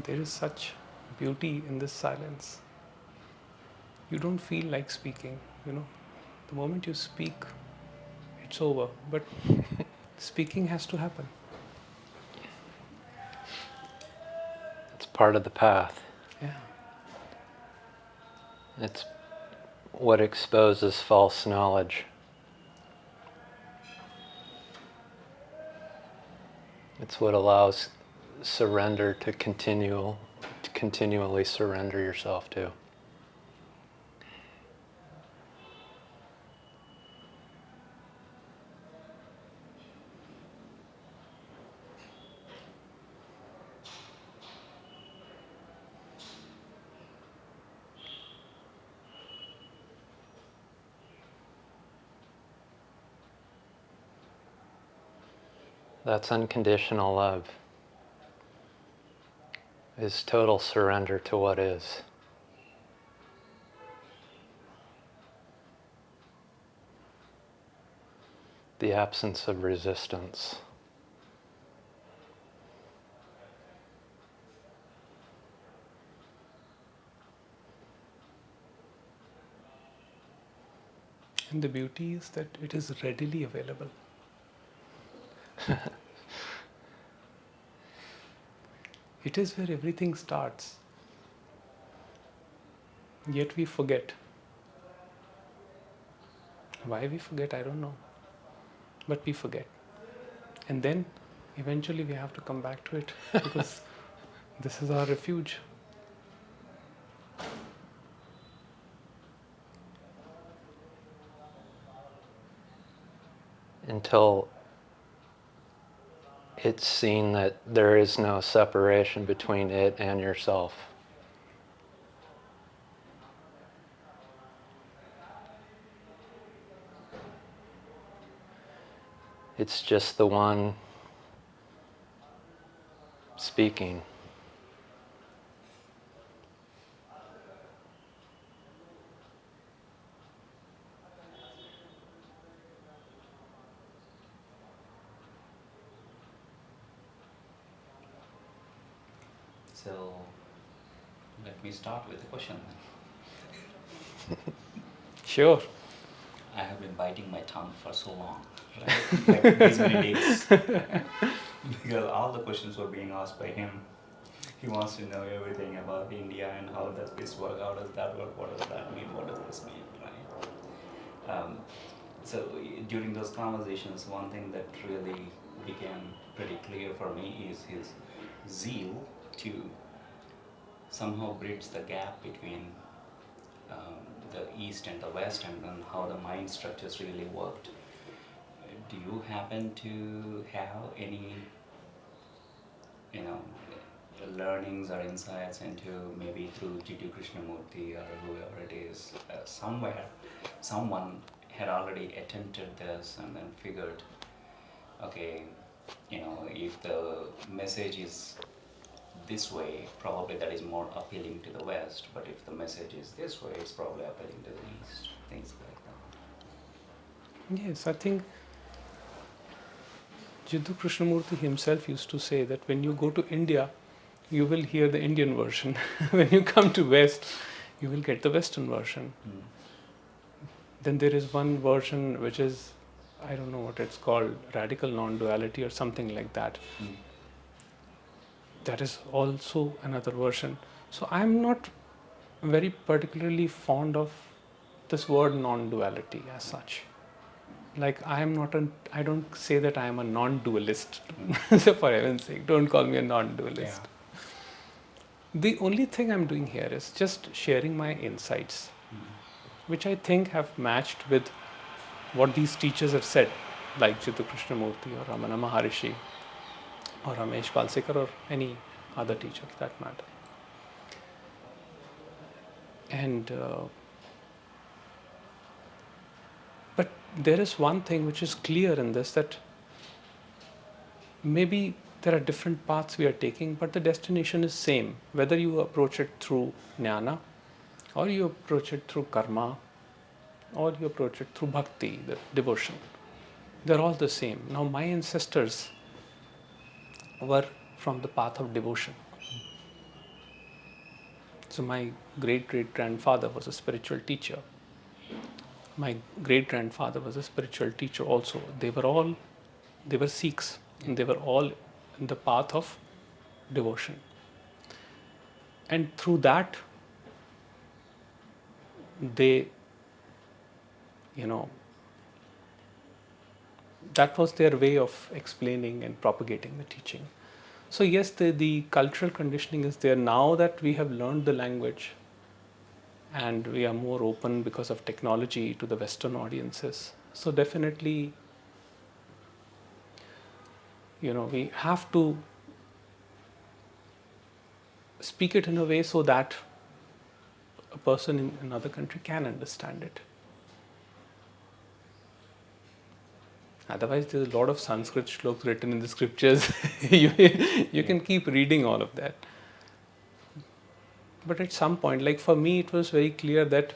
There is such beauty in this silence. You don't feel like speaking, you know. The moment you speak, it's over. But speaking has to happen. It's part of the path. Yeah. It's what exposes false knowledge. It's what allows surrender to continually surrender yourself to. That's unconditional love. Is total surrender to what is. The absence of resistance. And the beauty is that it is readily available. It is where everything starts. Yet we forget. Why we forget, I don't know. But we forget. And then eventually we have to come back to it because this is our refuge. Until it's seen that there is no separation between it and yourself. It's just the one speaking. So let me start with a question. Sure. I have been biting my tongue for so long, right? Like these many days. Because all the questions were being asked by him. He wants to know everything about India and how does this work, how does that work, what does that mean, what does this mean, right? So during those conversations, one thing that really became pretty clear for me is his zeal to somehow bridge the gap between the East and the West, and then how the mind structures really worked. Do you happen to have any, you know, learnings or insights into maybe through Jiddu Krishnamurti or whoever it is, someone had already attempted this and then figured, okay, if the message is this way, probably that is more appealing to the West, but if the message is this way, it's probably appealing to the East, things like that. Yes, I think Jiddu Krishnamurti himself used to say that when you go to India, you will hear the Indian version. When you come to West, you will get the Western version. Then there is one version which is, I don't know what it's called, radical non-duality or something like that. That is also another version. So I'm not very particularly fond of this word non-duality as such. Like I don't say that I am a non-dualist. So for heaven's sake, don't call me a non-dualist. Yeah. The only thing I'm doing here is just sharing my insights, which I think have matched with what these teachers have said, like Jiddu Krishnamurti or Ramana Maharishi or Ramesh Palsekar or any other teacher for that matter. And but there is one thing which is clear in this, that maybe there are different paths we are taking, but the destination is same. Whether you approach it through jnana, or you approach it through karma, or you approach it through bhakti, the devotion, they're all the same. Now, my ancestors were from the path of devotion. So my great-great-grandfather was a spiritual teacher. My great-grandfather was a spiritual teacher also. They were Sikhs, and they were all in the path of devotion. And through that, they, you know, that was their way of explaining and propagating the teaching. So yes, the cultural conditioning is there. Now that we have learned the language and we are more open because of technology to the Western audiences. So definitely, we have to speak it in a way so that a person in another country can understand it. Otherwise, there's a lot of Sanskrit shlokas written in the scriptures. you can keep reading all of that. But at some point, like for me, it was very clear that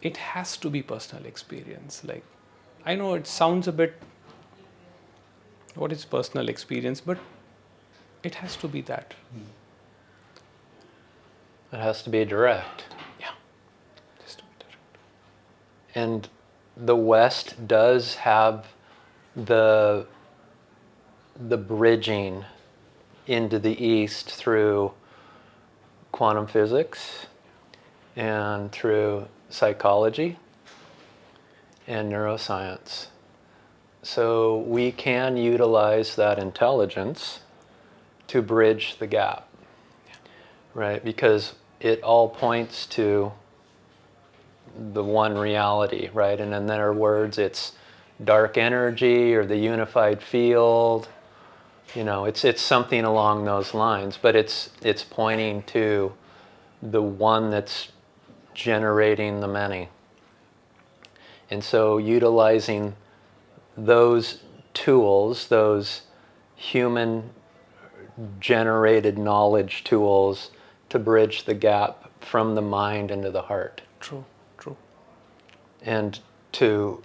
it has to be personal experience. Like, I know it sounds a bit, what is personal experience? But it has to be that. It has to be direct. Yeah. It has to be direct. And the West does have the bridging into the East through quantum physics and through psychology and neuroscience. So we can utilize that intelligence to bridge the gap, right? Because it all points to the one reality, right? And in their words, it's dark energy or the unified field. It's something along those lines, but it's pointing to the one that's generating the many. And so utilizing those tools, those human generated knowledge tools to bridge the gap from the mind into the heart. True. And to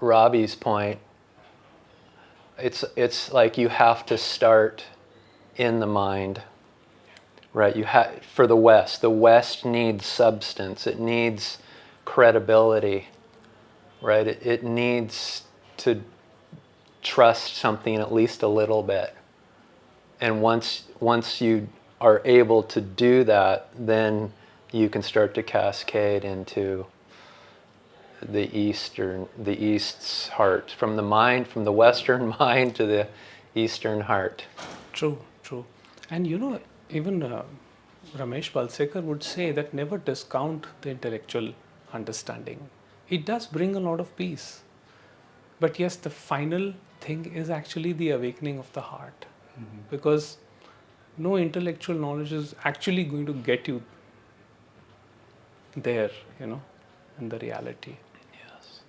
Robbie's point, it's like you have to start in the mind, right? For the West needs substance. It needs credibility, right? It needs to trust something at least a little bit. And once you are able to do that, then you can start to cascade into the East's heart, from the Western mind to the Eastern heart. True. And even Ramesh Balsekar would say that never discount the intellectual understanding. It does bring a lot of peace. But yes, the final thing is actually the awakening of the heart. Mm-hmm. Because no intellectual knowledge is actually going to get you there, in the reality. Yes.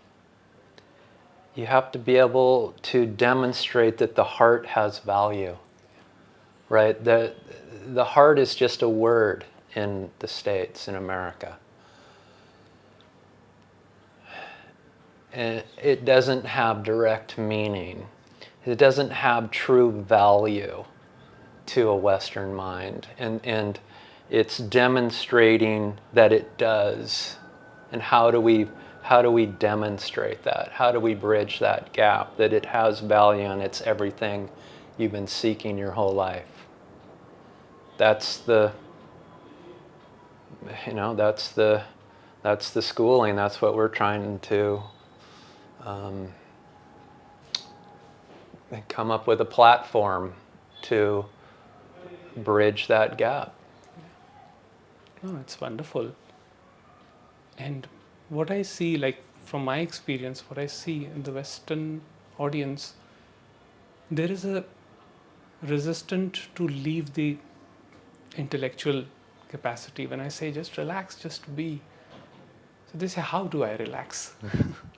You have to be able to demonstrate that the heart has value, right? The heart is just a word in the States, in America. And it doesn't have direct meaning. It doesn't have true value to a Western mind. And it's demonstrating that it does. And how do we demonstrate that? How do we bridge that gap, that it has value and it's everything you've been seeking your whole life? That's the schooling. That's what we're trying to come up with a platform to bridge that gap. Oh, it's wonderful. And what I see, like from my experience, what I see in the Western audience, there is a resistance to leave the intellectual capacity. When I say just relax, just be. So they say, how do I relax?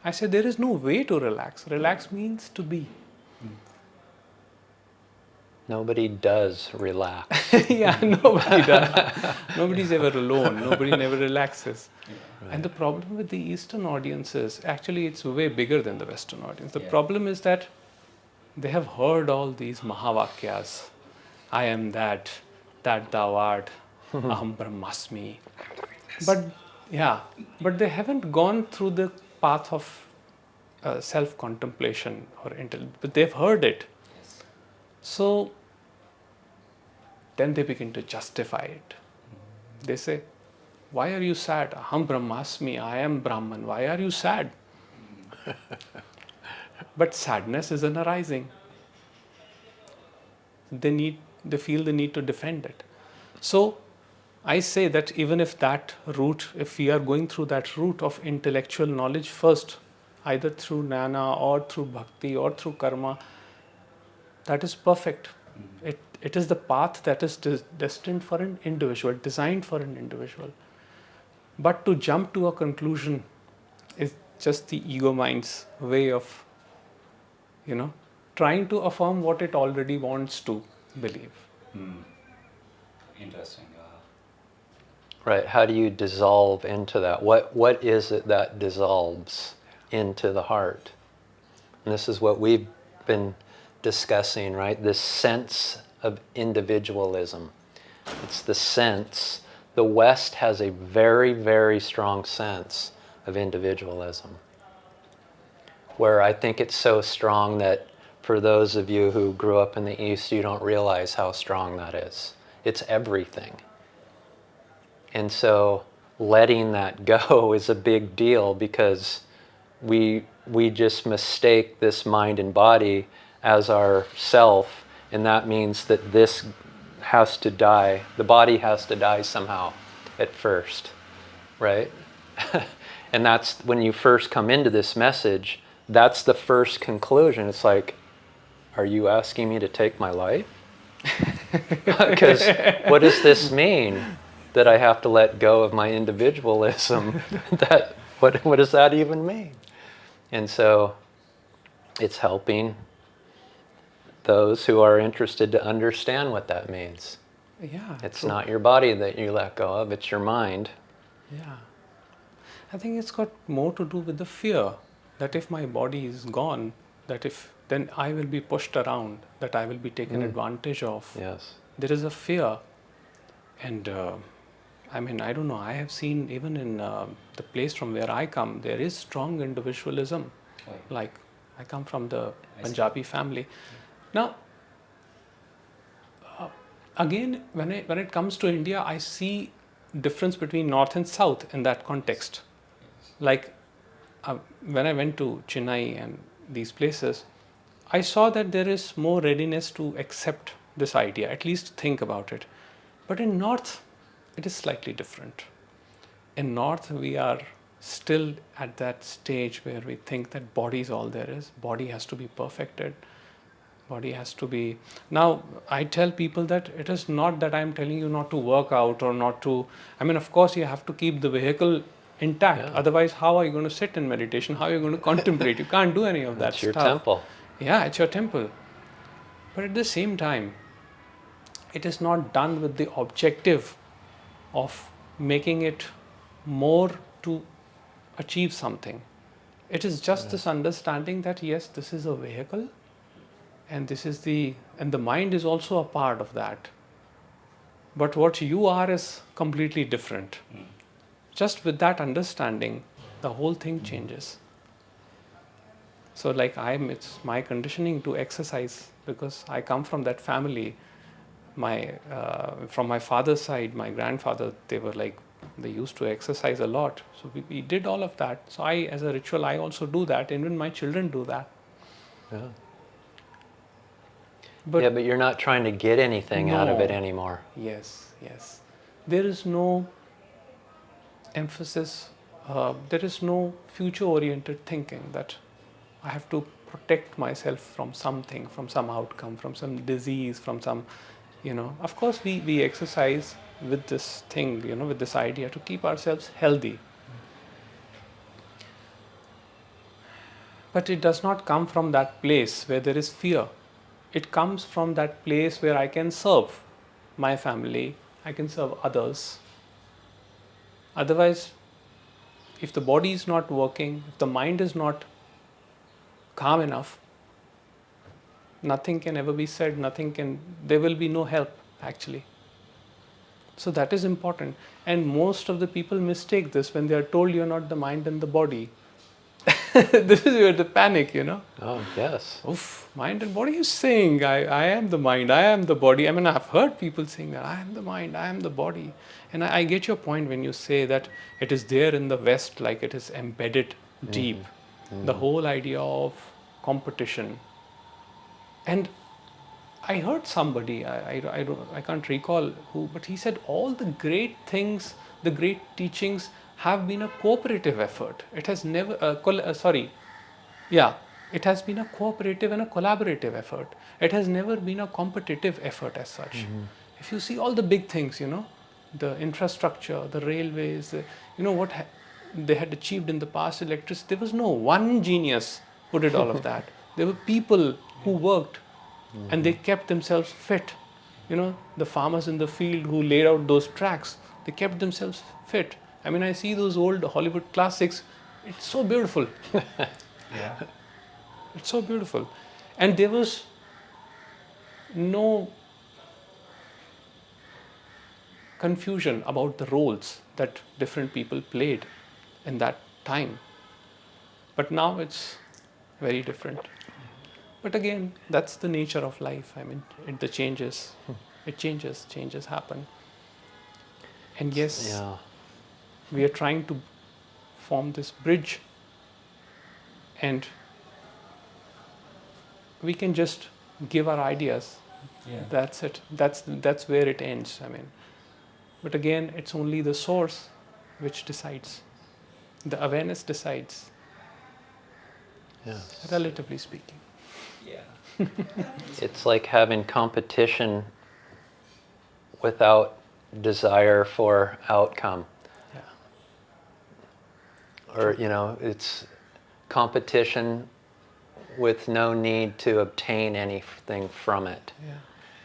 I say, there is no way to relax. Relax means to be. Nobody does relax. Yeah, nobody does. Nobody's ever alone. Nobody never relaxes. Right. And the problem with the Eastern audiences, actually it's way bigger than the Western audience. The problem is that they have heard all these Mahavakyas. I am that thou art, Aham Brahmasmi. But yeah, but they haven't gone through the path of self-contemplation or but they've heard it. Yes. So then they begin to justify it. They say, why are you sad? Aham Brahmasmi, I am Brahman. Why are you sad? But sadness is an arising. They feel the need to defend it. So I say that even if that route, if we are going through that route of intellectual knowledge first, either through jnana or through bhakti or through karma, that is perfect. It is the path that is destined for an individual, designed for an individual. But to jump to a conclusion is just the ego mind's way of, trying to affirm what it already wants to believe. Interesting. Right. How do you dissolve into that? What is it that dissolves into the heart? And this is what we've been discussing, right? This sense of individualism. It's the sense. The West has a very, very strong sense of individualism, where I think it's so strong that for those of you who grew up in the East, you don't realize how strong that is. It's everything. And so letting that go is a big deal, because we just mistake this mind and body as our self, and that means that this has to die. The body has to die somehow at first, right? And that's when you first come into this message, that's the first conclusion. It's like, are you asking me to take my life? Because what does this mean? That I have to let go of my individualism? What does that even mean? And so it's helping those who are interested to understand what that means. Yeah. It's true. not your body that you let go of, it's your mind. Yeah. I think it's got more to do with the fear that if my body is gone, then I will be pushed around, that I will be taken advantage of. Yes. There is a fear. And I don't know, I have seen even in the place from where I come, there is strong individualism. Right. Like, I come from the I see. Punjabi family. Now, again, when it comes to India, I see difference between North and South in that context. Like, when I went to Chennai and these places, I saw that there is more readiness to accept this idea, at least think about it. But in North, it is slightly different. In North, we are still at that stage where we think that body is all there is. Body has to be perfected. Body has to be... Now, I tell people that it is not that I'm telling you not to work out or not to... Of course, you have to keep the vehicle intact. Yeah. Otherwise, how are you going to sit in meditation? How are you going to contemplate? You can't do any of that It's your stuff. temple. Yeah, it's your temple. But at the same time, it is not done with the objective of making it more to achieve something. It is just this understanding that yes, this is a vehicle, and the mind is also a part of that. But what you are is completely different. Just with that understanding, the whole thing changes. So it's my conditioning to exercise, because I come from that family. From my father's side, my grandfather, they used to exercise a lot. So we did all of that. So as a ritual, I also do that. And even my children do that. Yeah. But But you're not trying to get anything out of it anymore. Yes. There is no emphasis, there is no future-oriented thinking that I have to protect myself from something, from some outcome, from some disease, from some, Of course, we exercise with this thing, with this idea to keep ourselves healthy. But it does not come from that place where there is fear. It comes from that place where I can serve my family, I can serve others. Otherwise, if the body is not working, if the mind is not calm enough, nothing can ever be said, there will be no help actually. So that is important. And most of the people mistake this when they are told you're not the mind and the body. This is where the panic, Oh, yes. Oof, mind and body is saying, I am the mind, I am the body. I mean, I've heard people saying that, I am the mind, I am the body. And I get your point when you say that it is there in the West, like it is embedded deep. The whole idea of competition. And I heard somebody, I can't recall who, but he said all the great things, the great teachings have been a cooperative effort. It has never, it has been a cooperative and a collaborative effort. It has never been a competitive effort as such. If you see all the big things, the infrastructure, the railways, what they had achieved in the past, electricity, there was no one genius who did all of that. There were people who worked and they kept themselves fit. The farmers in the field who laid out those tracks, they kept themselves fit. I mean, I see those old Hollywood classics, it's so beautiful. Yeah. It's so beautiful. And there was no confusion about the roles that different people played in that time. But now it's very different. But again, that's the nature of life. I mean, it changes happen. And yes, Yeah. we are trying to form this bridge, and we can just give our ideas. Yeah. That's it. That's where it ends. I mean, but again, it's only the source which decides. The awareness decides, Yes. relatively speaking. Yeah. It's like having competition without desire for outcome. Yeah. Or, it's competition with no need to obtain anything from it. Yeah.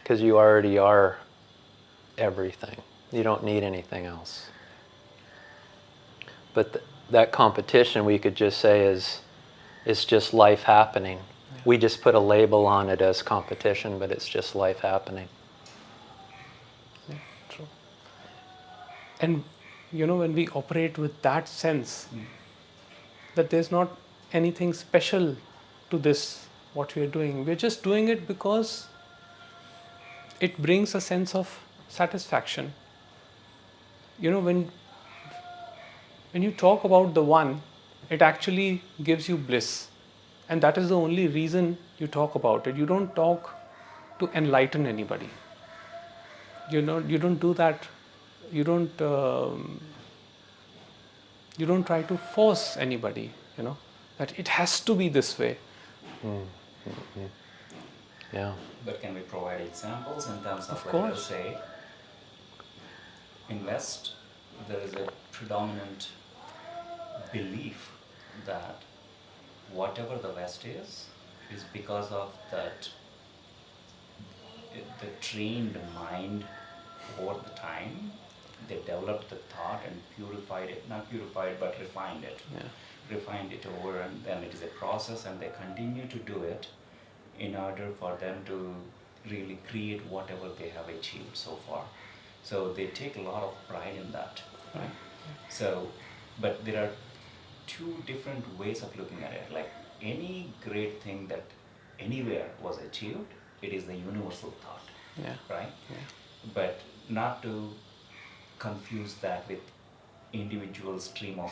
Because you already are everything. You don't need anything else. But that competition, we could just say, is just life happening. Yeah. We just put a label on it as competition, but it's just life happening. Yeah, true. And when we operate with that sense that there's not anything special to this, what we are doing, we're just doing it because it brings a sense of satisfaction. When you talk about the one, it actually gives you bliss. And that is the only reason you talk about it. You don't talk to enlighten anybody. You don't do that. You don't try to force anybody, that it has to be this way. Yeah. But can we provide examples in terms of, Of like, course. let's say, in West, there is a predominant belief that whatever the West is because of that the trained mind over the time. They developed the thought and purified it, not purified but refined it. Yeah. Refined it over, and then it is a process, and they continue to do it in order for them to really create whatever they have achieved so far. So they take a lot of pride in that. Right. So, but there are two different ways of looking at it. Like any great thing that anywhere was achieved, it is the universal thought, Yeah. right? Yeah. But not to confuse that with individual stream of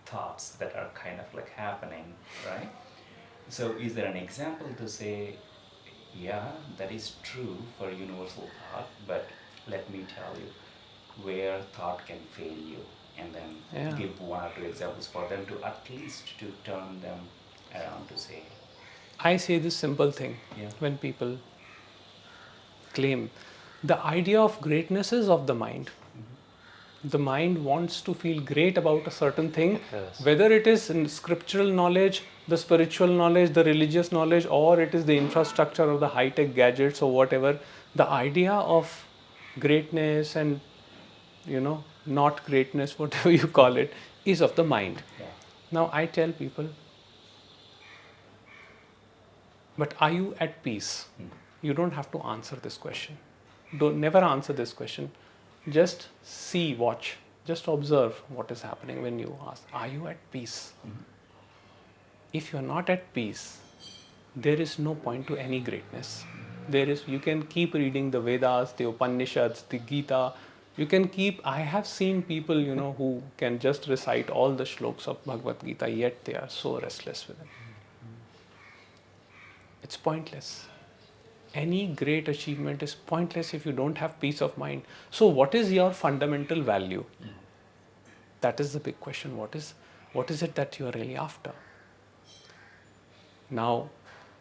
thoughts that are kind of like happening, right? So is there an example to say, yeah, that is true for universal thought, but let me tell you where thought can fail you, and then Yeah. give one or two examples for them to at least to turn them around to say, I say this simple thing yeah, when people claim the idea of greatness is of the mind. The mind wants to feel great about a certain thing, Yes. whether it is in scriptural knowledge, the spiritual knowledge, the religious knowledge, or it is the infrastructure of the high-tech gadgets or whatever. The idea of greatness and not greatness, whatever you call it, is of the mind. yeah, Now I tell people, but are you at peace? You don't have to answer this question. Don't never answer this question. just see, watch, just observe what is happening when you ask, are you at peace? If you're not at peace, there is no point to any greatness. You can keep reading the Vedas, the Upanishads, the Gita. You can keep, I have seen people, who can just recite all the shlokas of Bhagavad Gita, yet they are so restless with it. It's pointless. Any great achievement is pointless if you don't have peace of mind. So what is your fundamental value? That is the big question. What is it that you are really after? Now,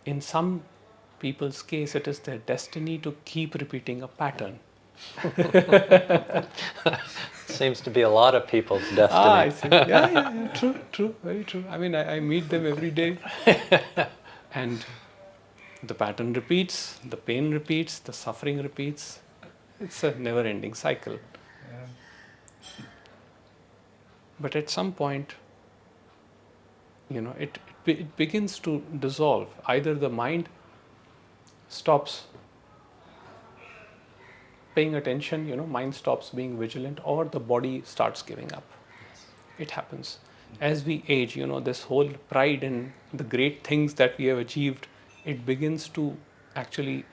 in some people's case, it is their destiny to keep repeating a pattern. Seems to be a lot of people's destiny. I see. Yeah. True, very true. I mean, I meet them every day. And the pattern repeats, the pain repeats, the suffering repeats. It's a never-ending cycle. But at some point, it begins to dissolve. Either the mind stops paying attention, mind stops being vigilant, or the body starts giving up. It happens. As we age, this whole pride in the great things that we have achieved, it begins to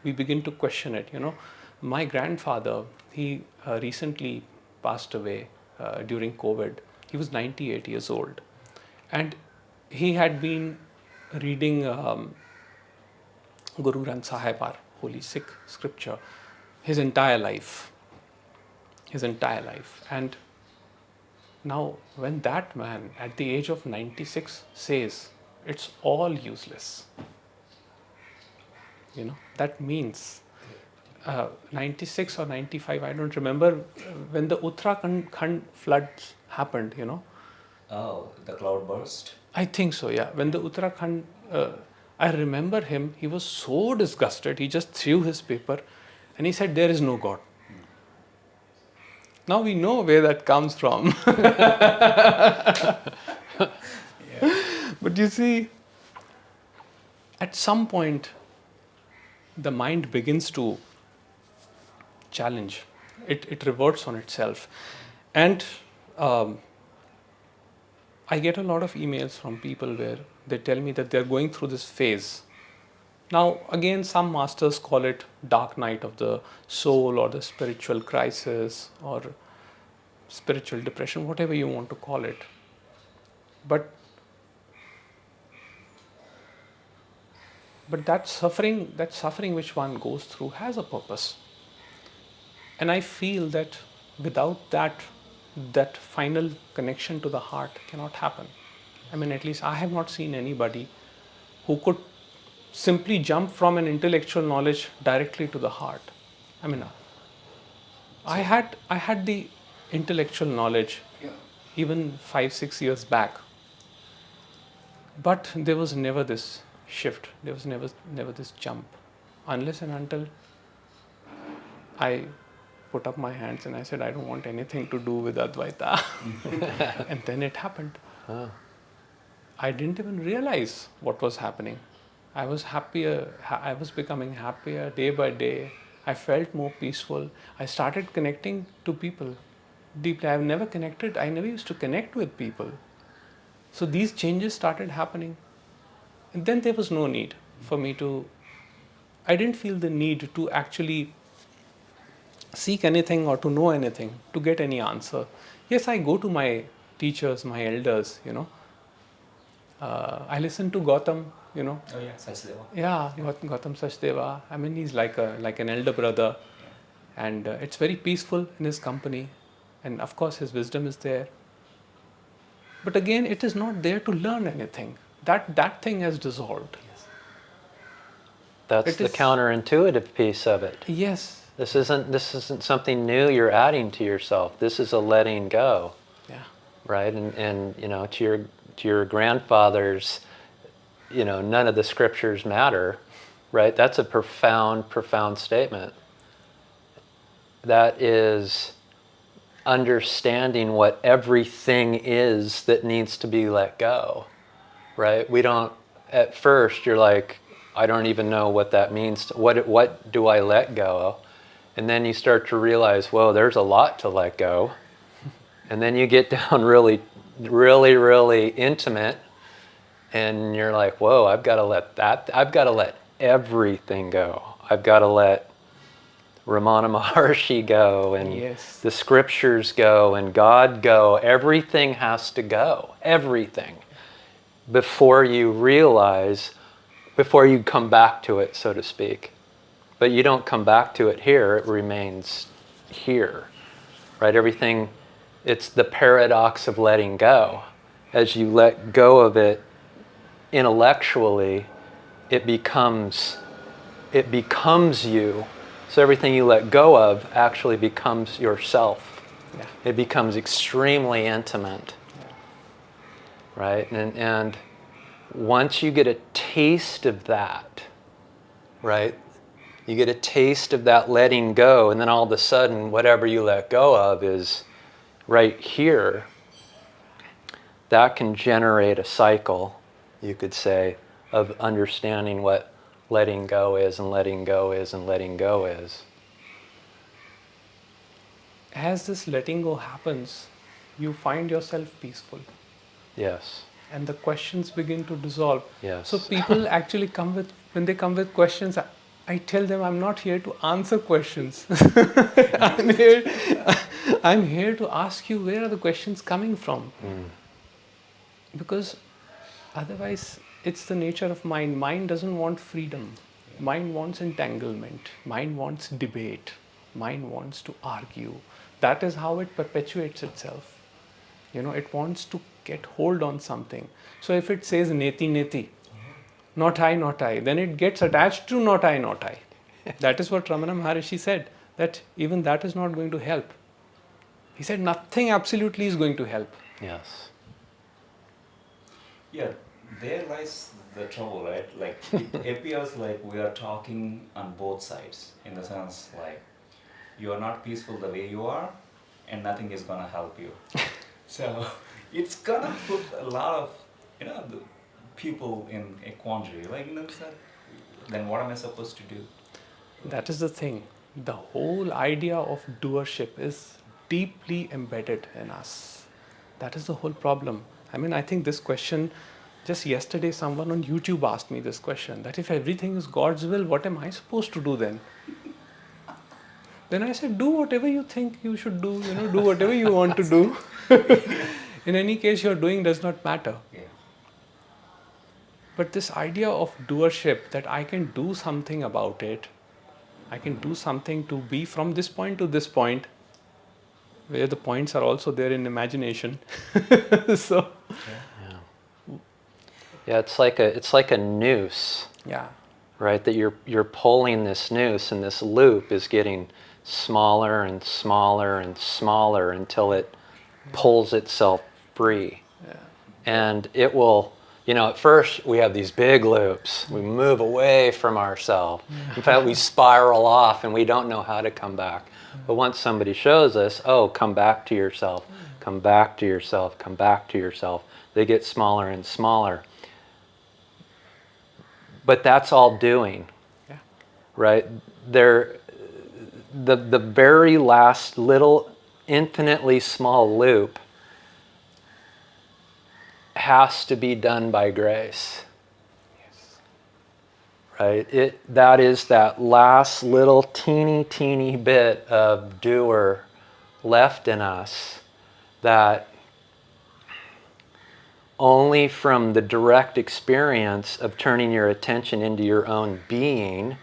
we begin to question it. My grandfather, he recently passed away during COVID. He was 98 years old. And he had been reading Guru Granth Sahib, our holy Sikh scripture, his entire life. And now, when that man, at the age of 96, says, it's all useless, that means 96 or 95, I don't remember, when the Uttarakhand floods happened, Oh, the cloud burst? I think so, yeah. When the Uttarakhand, I remember him, he was so disgusted, he just threw his paper and he said, there is no God. Now we know where that comes from. But you see, at some point, the mind begins to challenge. It reverts on itself. And I get a lot of emails from people where they tell me that they're going through this phase. Now, again, some masters call it dark night of the soul or the spiritual crisis or spiritual depression, whatever you want to call it. But that suffering which one goes through has a purpose. And I feel that without that final connection to the heart cannot happen. I mean, at least I have not seen anybody who could simply jump from an intellectual knowledge directly to the heart. I mean, I had the intellectual knowledge even 5-6 years back, but there was never this shift. There was never this jump, unless and until I put up my hands and I said, I don't want anything to do with Advaita. And then it happened. I didn't even realize what was happening. I was happier. I was becoming happier day by day. I felt more peaceful. I started connecting to people deeply. I never used to connect with people. So these changes started happening. And then there was no need for me I didn't feel the need to actually seek anything or to know anything, to get any answer. Yes, I go to my teachers, my elders, I listen to Gautam, Oh yeah, Sachdeva. Yeah, Gautam Sachdeva. I mean, he's like an elder brother. Yeah. And it's very peaceful in his company. And of course, his wisdom is there. But again, it is not there to learn anything. That thing has dissolved. Yes. That's the counterintuitive piece of it. Yes. This isn't something new you're adding to yourself. This is a letting go. Yeah. Right? And to your grandfather's, none of the scriptures matter, right? That's a profound statement. That is understanding what everything is that needs to be let go, right? We don't, at first you're like, I don't even know what that means. What do I let go? And then you start to realize, whoa, there's a lot to let go. And then you get down really, really, really intimate. And you're like, whoa, I've got to let everything go. I've got to let Ramana Maharshi go, and Yes. the scriptures go, and God go. Everything has to go. Everything. Before you realize, before you come back to it, so to speak. But you don't come back to it here, it remains here. Right? Everything, it's the paradox of letting go. As you let go of it intellectually, it becomes you. So everything you let go of actually becomes yourself. Yeah. It becomes extremely intimate. Yeah. Right? And once you get a taste of that, right? You get a taste of that letting go, and then all of a sudden, whatever you let go of is right here. That can generate a cycle, you could say, of understanding what letting go is, and letting go is, and letting go is. As this letting go happens, you find yourself peaceful. Yes. And the questions begin to dissolve. Yes. So people actually when they come with questions, I tell them I'm not here to answer questions. I'm here to ask you, where are the questions coming from? Because otherwise, it's the nature of mind. Mind doesn't want freedom. Mind wants entanglement. Mind wants debate. Mind wants to argue. That is how it perpetuates itself. It wants to get hold on something. So if it says neti neti, not I, then it gets attached to not I. That is what Ramana Maharishi said, that even that is not going to help. He said nothing absolutely is going to help. Yes. Yeah, there lies the trouble, right? Like, it appears like we are talking on both sides, in the sense like, you are not peaceful the way you are, and nothing is gonna help you. So it's gonna put a lot of, the people in a quandary. Like, then what am I supposed to do? That is the thing. The whole idea of doership is deeply embedded in us. That is the whole problem. I think this question, just yesterday someone on YouTube asked me this question, that if everything is God's will, what am I supposed to do then? Then I said, do whatever you think you should do, do whatever you want to do. In any case, your doing does not matter. Yeah. But this idea of doership, that I can do something about it, I can do something to be from this point to this point, where the points are also there in imagination. So Yeah, it's like a noose, yeah, right? That you're pulling this noose, and this loop is getting smaller and smaller and smaller until it pulls itself free. yeah, And it will, at first we have these big loops. We move away from ourselves. In fact, we spiral off and we don't know how to come back. But once somebody shows us, oh, come back to yourself, come back to yourself, come back to yourself, they get smaller and smaller. But that's all doing, yeah, right? The very last little infinitely small loop has to be done by grace. yes, Right? That is that last little teeny bit of doer left in us that only from the direct experience of turning your attention into your own being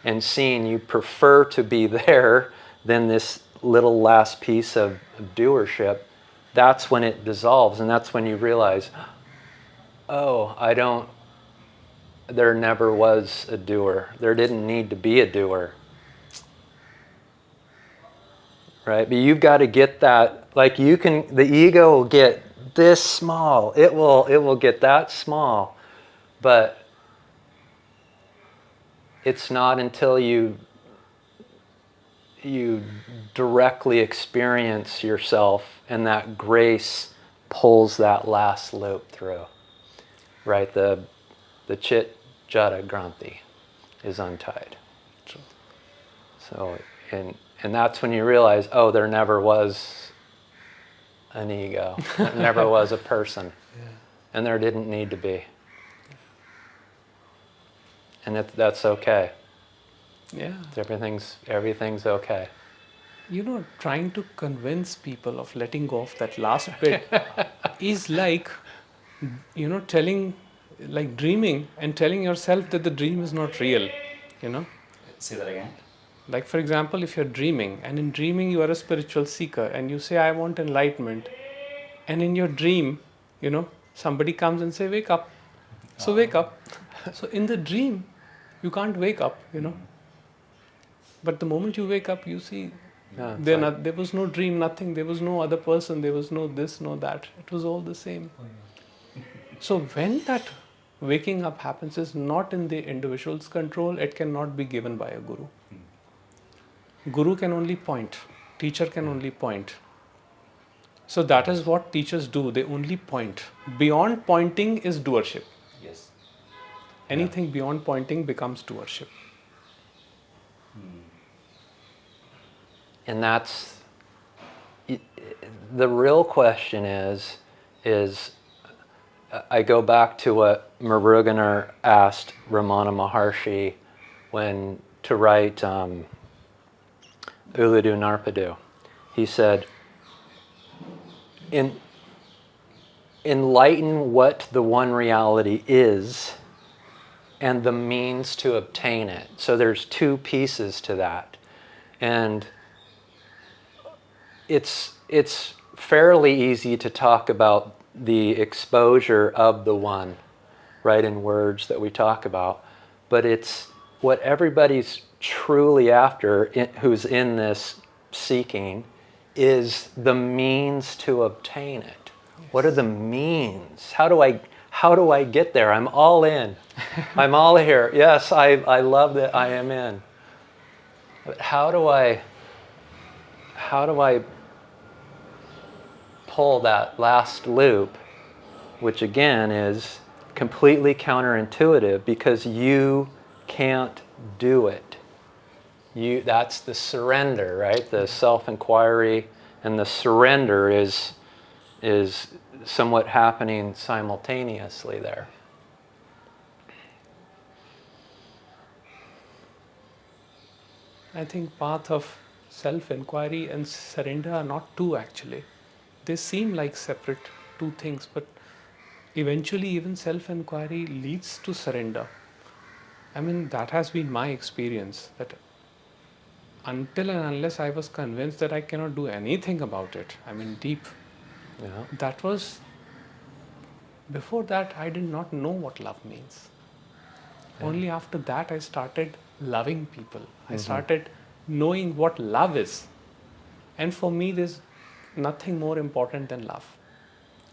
and seeing you prefer to be there than this little last piece of doership, that's when it dissolves, and that's when you realize, oh, there never was a doer. There didn't need to be a doer. Right? But you've got to get that, like the ego will get this small. It will get that small. But it's not until you directly experience yourself and that grace pulls that last loop through. Right? The chit jata granthi is untied. true. So and that's when you realize, oh, there never was an ego. There never was a person. Yeah. And there didn't need to be. And that's okay. Yeah. Everything's okay. Trying to convince people of letting go of that last bit is like, telling, like dreaming and telling yourself that the dream is not real, Say that again. Like, for example, if you're dreaming, and in dreaming you are a spiritual seeker, and you say, I want enlightenment, and in your dream, somebody comes and say, wake up. So wake up. So in the dream, you can't wake up, But the moment you wake up, you see Yeah, there was no dream, nothing. There was no other person. There was no this, no that. It was all the same. Oh, yeah. So when that waking up happens, is not in the individual's control. It cannot be given by a guru. Guru can only point. Teacher can only point. So that is what teachers do. They only point. Beyond pointing is doership. Yes. Anything beyond pointing becomes doership. And that's the real question is I go back to what Muruganar asked Ramana Maharshi when to write Uladu Narpadu. He said, enlighten what the one reality is and the means to obtain it. So there's two pieces to that. And it's fairly easy to talk about the exposure of the one, right, in words that we talk about. But it's what everybody's truly after, who's in this seeking, is the means to obtain it. Yes. What are the means? How do I get there? I'm all in. I'm all here. Yes, I love that I am in. But how do I pull that last loop, which again is completely counterintuitive because you can't do it. That's the surrender, right? The self-inquiry and the surrender is somewhat happening simultaneously there. I think path of self-inquiry and surrender are not two actually. They seem like separate two things, but eventually even self-inquiry leads to surrender. I mean, that has been my experience, that until and unless I was convinced that I cannot do anything about it, I mean deep, that was, before that I did not know what love means. Yeah. Only after that I started loving people. I started knowing what love is. And for me there's nothing more important than love.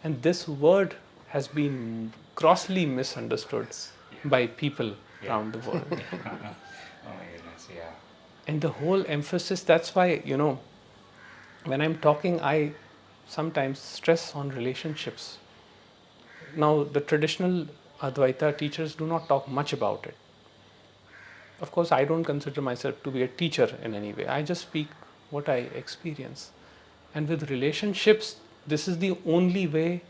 And this word has been grossly misunderstood by people around the world. Oh my goodness, yeah. And the whole emphasis, that's why, when I'm talking, I sometimes stress on relationships. Now, the traditional Advaita teachers do not talk much about it. Of course, I don't consider myself to be a teacher in any way. I just speak what I experience. And with relationships, this is the only way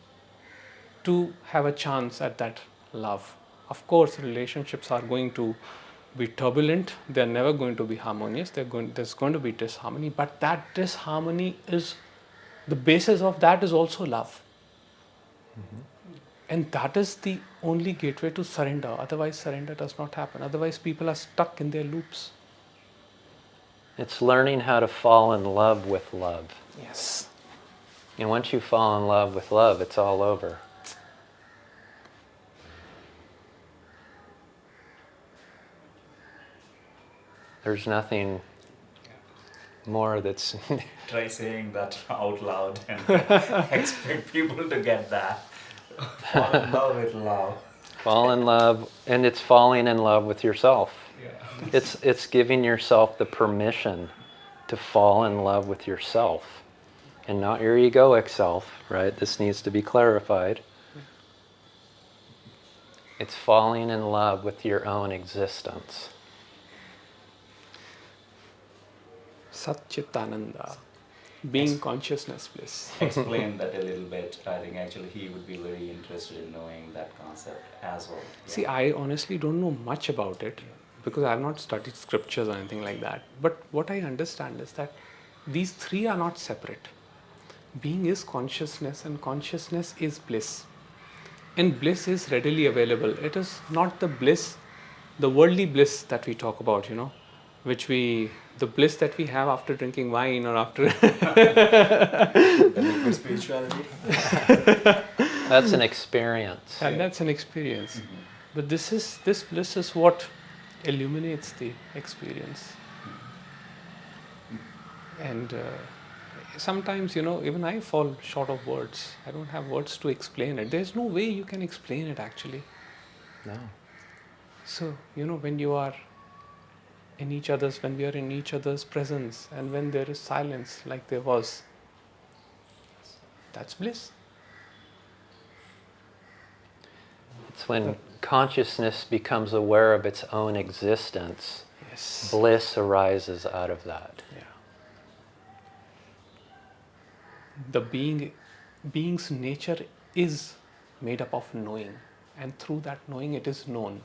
to have a chance at that love. Of course, relationships are going to be turbulent. They're never going to be harmonious. There's going to be disharmony. But that disharmony is, the basis of that is also love. And that is the only gateway to surrender. Otherwise, surrender does not happen. Otherwise, people are stuck in their loops. It's learning how to fall in love with love. Yes. And once you fall in love with love, it's all over. There's nothing more that's... Try saying that out loud and expect people to get that. Fall in love with love. Fall in love, and it's falling in love with yourself. Yeah. It's giving yourself the permission to fall in love with yourself and not your egoic self, right? This needs to be clarified. It's falling in love with your own existence. Satchitananda. Being consciousness bliss. Explain that a little bit. I think actually he would be very interested in knowing that concept as well. See, I honestly don't know much about it because I have not studied scriptures or anything like that. But what I understand is that these three are not separate. Being is consciousness and consciousness is bliss. And bliss is readily available. It is not the bliss, the worldly bliss that we talk about, the bliss that we have after drinking wine or after. The liquid spirituality. That's an experience. And that's an experience. But this bliss is what illuminates the experience. And sometimes, even I fall short of words. I don't have words to explain it. There's no way you can explain it actually. No. So, when we are in each other's presence, and when there is silence like there was, that's bliss. It's when consciousness becomes aware of its own existence. Yes. Bliss arises out of that. Yeah. The being's nature is made up of knowing, and through that knowing it is known.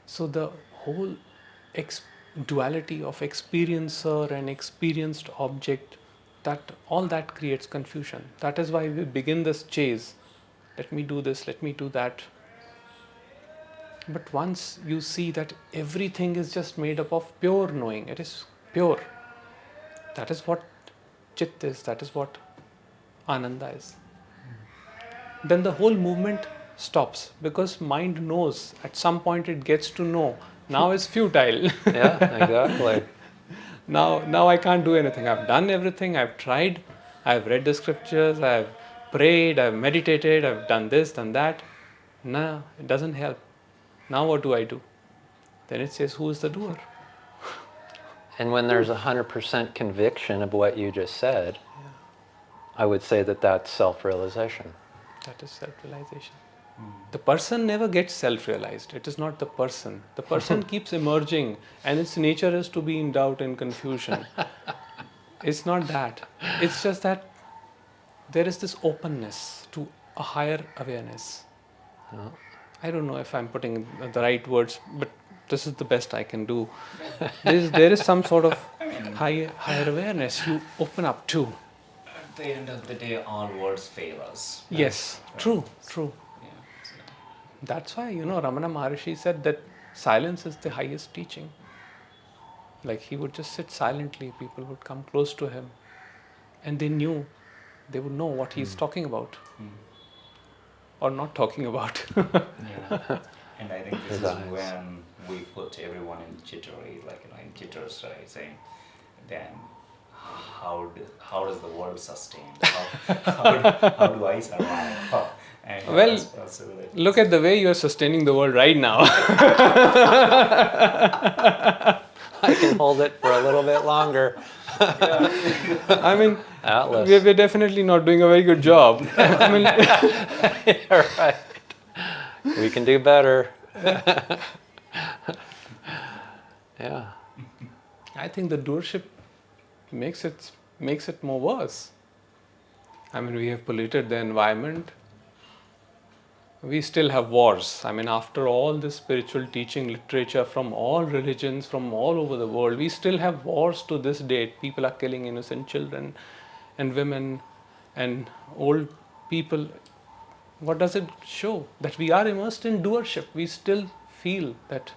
So the whole duality of experiencer and experienced object, all that creates confusion. That is why we begin this chase. Let me do this, let me do that. But once you see that everything is just made up of pure knowing, it is pure. That is what Chit is, that is what Ananda is. Then the whole movement stops, because mind knows, at some point it gets to know, now it's futile. Yeah, exactly. Now I can't do anything. I've done everything, I've tried, I've read the scriptures, I've prayed, I've meditated, I've done this, done that. No, it doesn't help. Now what do I do? Then it says, who is the doer? And when there's 100% conviction of what you just said, I would say that that's self-realization. That is self-realization. The person never gets self-realized. It is not the person. The person keeps emerging, and its nature is to be in doubt and confusion. It's not that. It's just that there is this openness to a higher awareness. I don't know if I'm putting the right words, but this is the best I can do. There is some sort of higher awareness you open up to. At the end of the day, all words fail us. Yes, Right. true. Yeah, so. That's why, Ramana Maharshi said that silence is the highest teaching. Like he would just sit silently, people would come close to him, and they would know what he's talking about or not talking about. Yeah. And I think this His is eyes. when we put everyone in jittery, in jitters, right? Saying, then how does the world sustain? How do I survive? And Well, responsibility. Look at the way you are sustaining the world right now. I can hold it for a little bit longer. I mean, Atlas. we're definitely not doing a very good job. I mean, Yeah, right. We can do better. Yeah. I think the doership makes it more worse. I mean, we have polluted the environment. We still have wars. I mean, after all this spiritual teaching literature from all religions, from all over the world, we still have wars to this date. People are killing innocent children and women and old people. What does it show? That we are immersed in doership. We still feel that.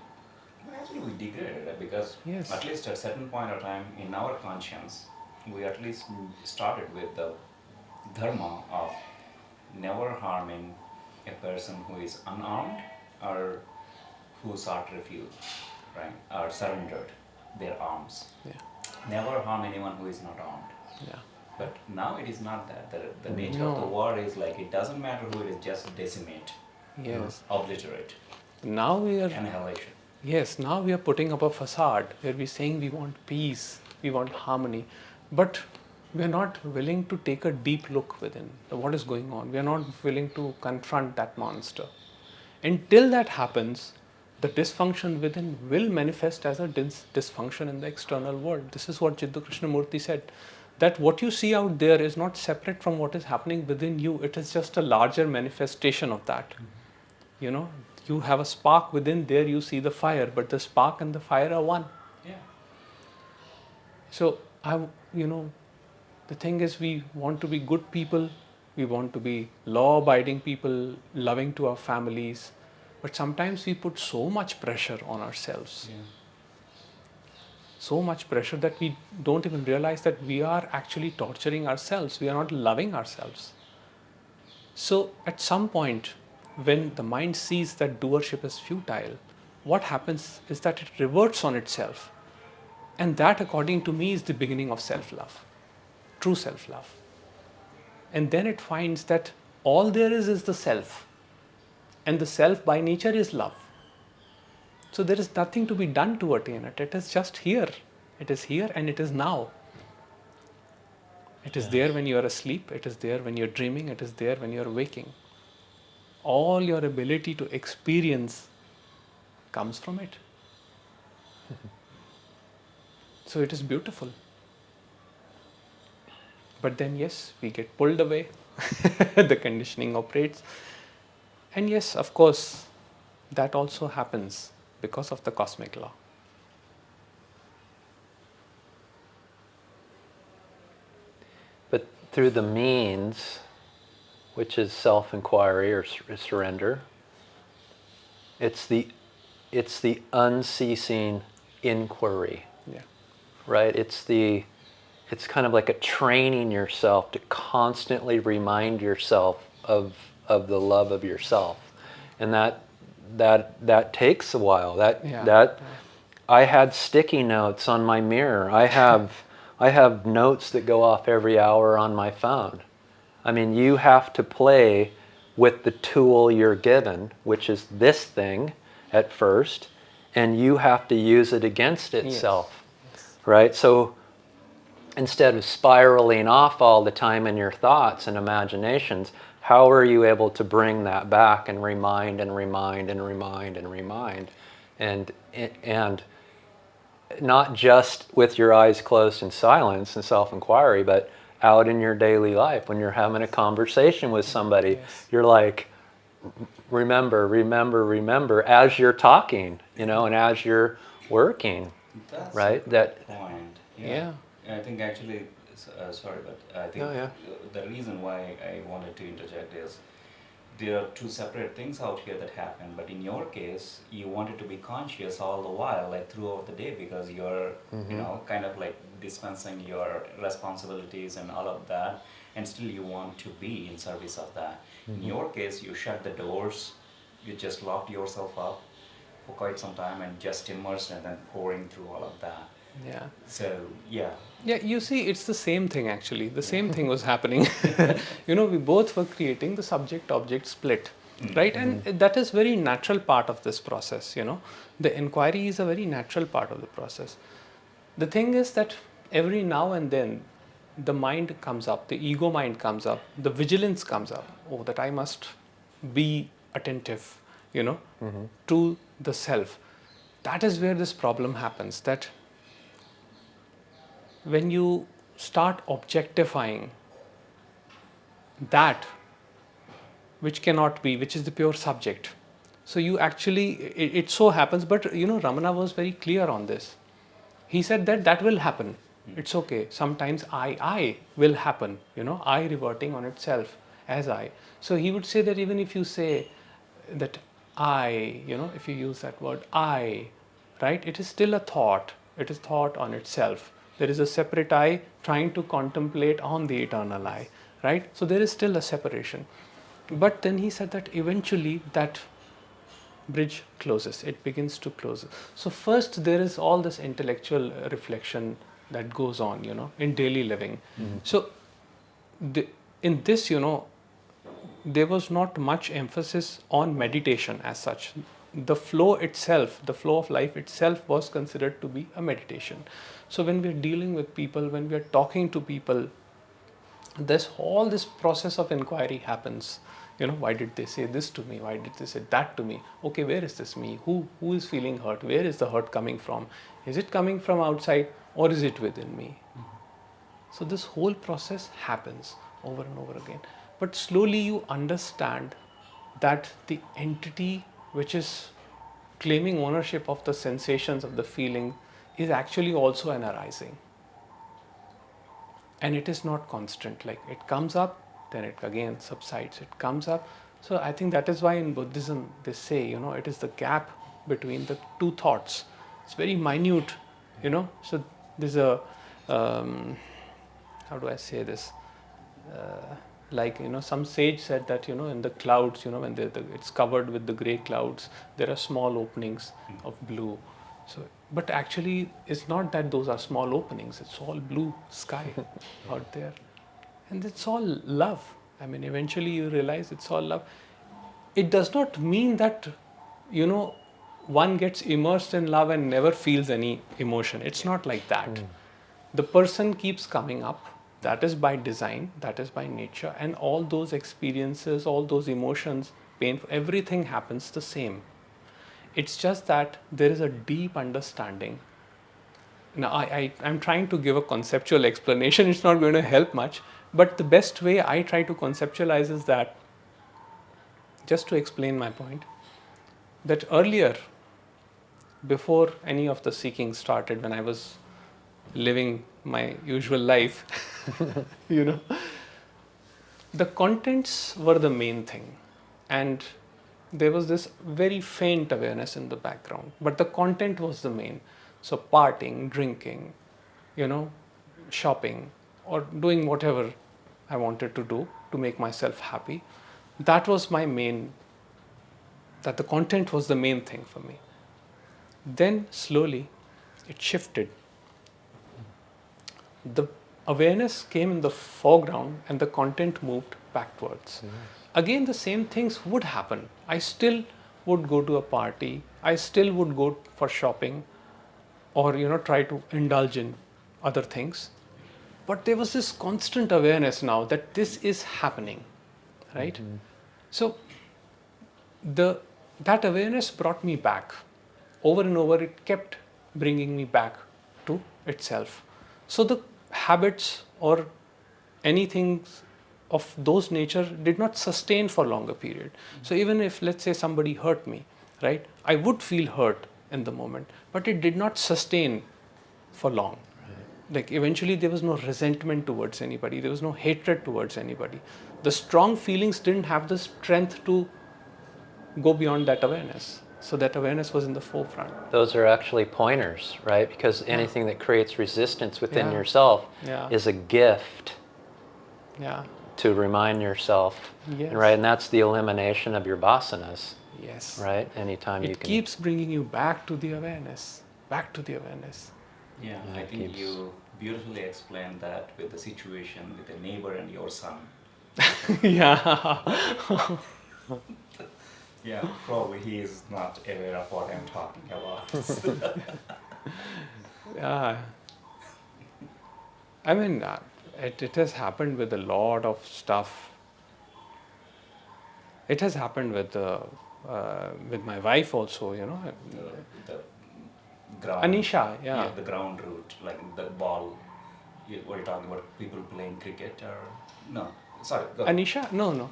Actually, we degraded it because Yes. at least at a certain point of time in our conscience, we at least started with the dharma of never harming a person who is unarmed or who sought refuge, right? Or surrendered their arms. Yeah. Never harm anyone who is not armed. Yeah. But now it is not that. The nature of the No. war is it doesn't matter who it is, just decimate, Yes. obliterate, Now we are. annihilation. Yes, now we are putting up a facade where we're saying we want peace, we want harmony, but we are not willing to take a deep look within what is going on. We are not willing to confront that monster. Until that happens, the dysfunction within will manifest as a dysfunction in the external world. This is what Jiddu Krishnamurti said, that what you see out there is not separate from what is happening within you. It is just a larger manifestation of that. You know, you have a spark within there, you see the fire, but the spark and the fire are one. Yeah. So, the thing is, we want to be good people, we want to be law-abiding people, loving to our families, but sometimes we put so much pressure on ourselves. Yeah. So much pressure that we don't even realize that we are actually torturing ourselves. We are not loving ourselves. So at some point, when the mind sees that doership is futile, what happens is that it reverts on itself. And that, according to me, is the beginning of self-love, true self-love. And then it finds that all there is the self. And the self by nature is love. So there is nothing to be done to attain it. It is just here. It is here and it is now. It is there when you are asleep. It is there when you're dreaming. It is there when you're waking. All your ability to experience comes from it. So it is beautiful. But then yes, we get pulled away. The conditioning operates. And yes, of course, that also happens because of the cosmic law. But through the means, which is self-inquiry or surrender, it's the unceasing inquiry. Yeah. Right? It's kind of like a training yourself to constantly remind yourself of the love of yourself. And that takes a while. I had sticky notes on my mirror. I have notes that go off every hour on my phone. I mean, you have to play with the tool you're given, which is this thing at first, and you have to use it against itself. Yes. Right? So instead of spiraling off all the time in your thoughts and imaginations, how are you able to bring that back and remind and remind and remind and remind? And not just with your eyes closed in silence and self-inquiry, but out in your daily life. When you're having a conversation with somebody, you're like, remember, remember, remember, as you're talking, and as you're working. That's right? a good point. Yeah. I think actually, sorry, but I think the reason why I wanted to interject is there are two separate things out here that happen, but in your case, you wanted to be conscious all the while, like throughout the day, because you're, kind of like dispensing your responsibilities and all of that, and still you want to be in service of that. In your case, you shut the doors, you just locked yourself up for quite some time and just immersed and then pouring through all of that. Yeah. So, yeah. Yeah, you see, it's the same thing actually. The same thing was happening. We both were creating the subject-object split, right? And that is very natural part of this process, The inquiry is a very natural part of the process. The thing is that every now and then, the mind comes up, the ego mind comes up, the vigilance comes up. Oh, that I must be attentive, to the self. That is where this problem happens, that when you start objectifying that which cannot be, which is the pure subject. So you actually, it so happens, but Ramana was very clear on this. He said that will happen. It's okay. Sometimes I will happen, I reverting on itself as I. So he would say that even if you say that I, if you use that word I, right, it is still a thought. It is thought on itself. There is a separate I trying to contemplate on the eternal I, right? So there is still a separation. But then he said that eventually that bridge closes, it begins to close. So first there is all this intellectual reflection that goes on, in daily living. So in this, there was not much emphasis on meditation as such. The flow itself, the flow of life itself was considered to be a meditation. So when we're dealing with people, when we're talking to people, all this process of inquiry happens. Why did they say this to me? Why did they say that to me? Okay, where is this me? Who is feeling hurt? Where is the hurt coming from? Is it coming from outside or is it within me? So this whole process happens over and over again. But slowly you understand that the entity which is claiming ownership of the sensations, of the feeling, is actually also an arising. And it is not constant. Like it comes up, then it again subsides. It comes up. So I think that is why in Buddhism they say, it is the gap between the two thoughts. It's very minute, So there's a, how do I say this? Some sage said that, in the clouds, when it's covered with the gray clouds, there are small openings of blue. So, but actually, it's not that those are small openings. It's all blue sky out there. And it's all love. I mean, eventually you realize it's all love. It does not mean that, one gets immersed in love and never feels any emotion. It's not like that. The person keeps coming up. That is by design, that is by nature. And all those experiences, all those emotions, pain, everything happens the same. It's just that there is a deep understanding. Now, I'm trying to give a conceptual explanation. It's not going to help much. But the best way I try to conceptualize is that, just to explain my point, that earlier, before any of the seeking started, when I was living my usual life, the contents were the main thing. And there was this very faint awareness in the background, but the content was the main. So partying, drinking, shopping, or doing whatever I wanted to do to make myself happy. That was my main, that the content was the main thing for me. Then slowly it shifted. The awareness came in the foreground and the content moved backwards. Again, the same things would happen. I still would go to a party. I still would go for shopping or, try to indulge in other things. But there was this constant awareness now that this is happening, right? So that awareness brought me back. Over and over, it kept bringing me back to itself. So the habits or anything of those nature did not sustain for longer period. So even if, let's say, somebody hurt me, right, I would feel hurt in the moment, but it did not sustain for long. Like eventually there was no resentment towards anybody, there was no hatred towards anybody. The strong feelings didn't have the strength to go beyond that awareness. So that awareness was in the forefront. Those are actually pointers, right? Because anything that creates resistance within yourself is a gift to remind yourself. Yes. Right? And that's the elimination of your vasanas. Yes. Right? Anytime you can. It keeps bringing you back to the awareness. Back to the awareness. Yeah, I think you beautifully explained that with the situation with the neighbor and your son. Yeah. Yeah, probably he is not aware of what I'm talking about. Yeah. I mean, it has happened with a lot of stuff. It has happened with my wife also, The ground. Anisha, yeah. The ground root, like the ball. What are you talking about? People playing cricket or no? Sorry. Go ahead. Anisha? No.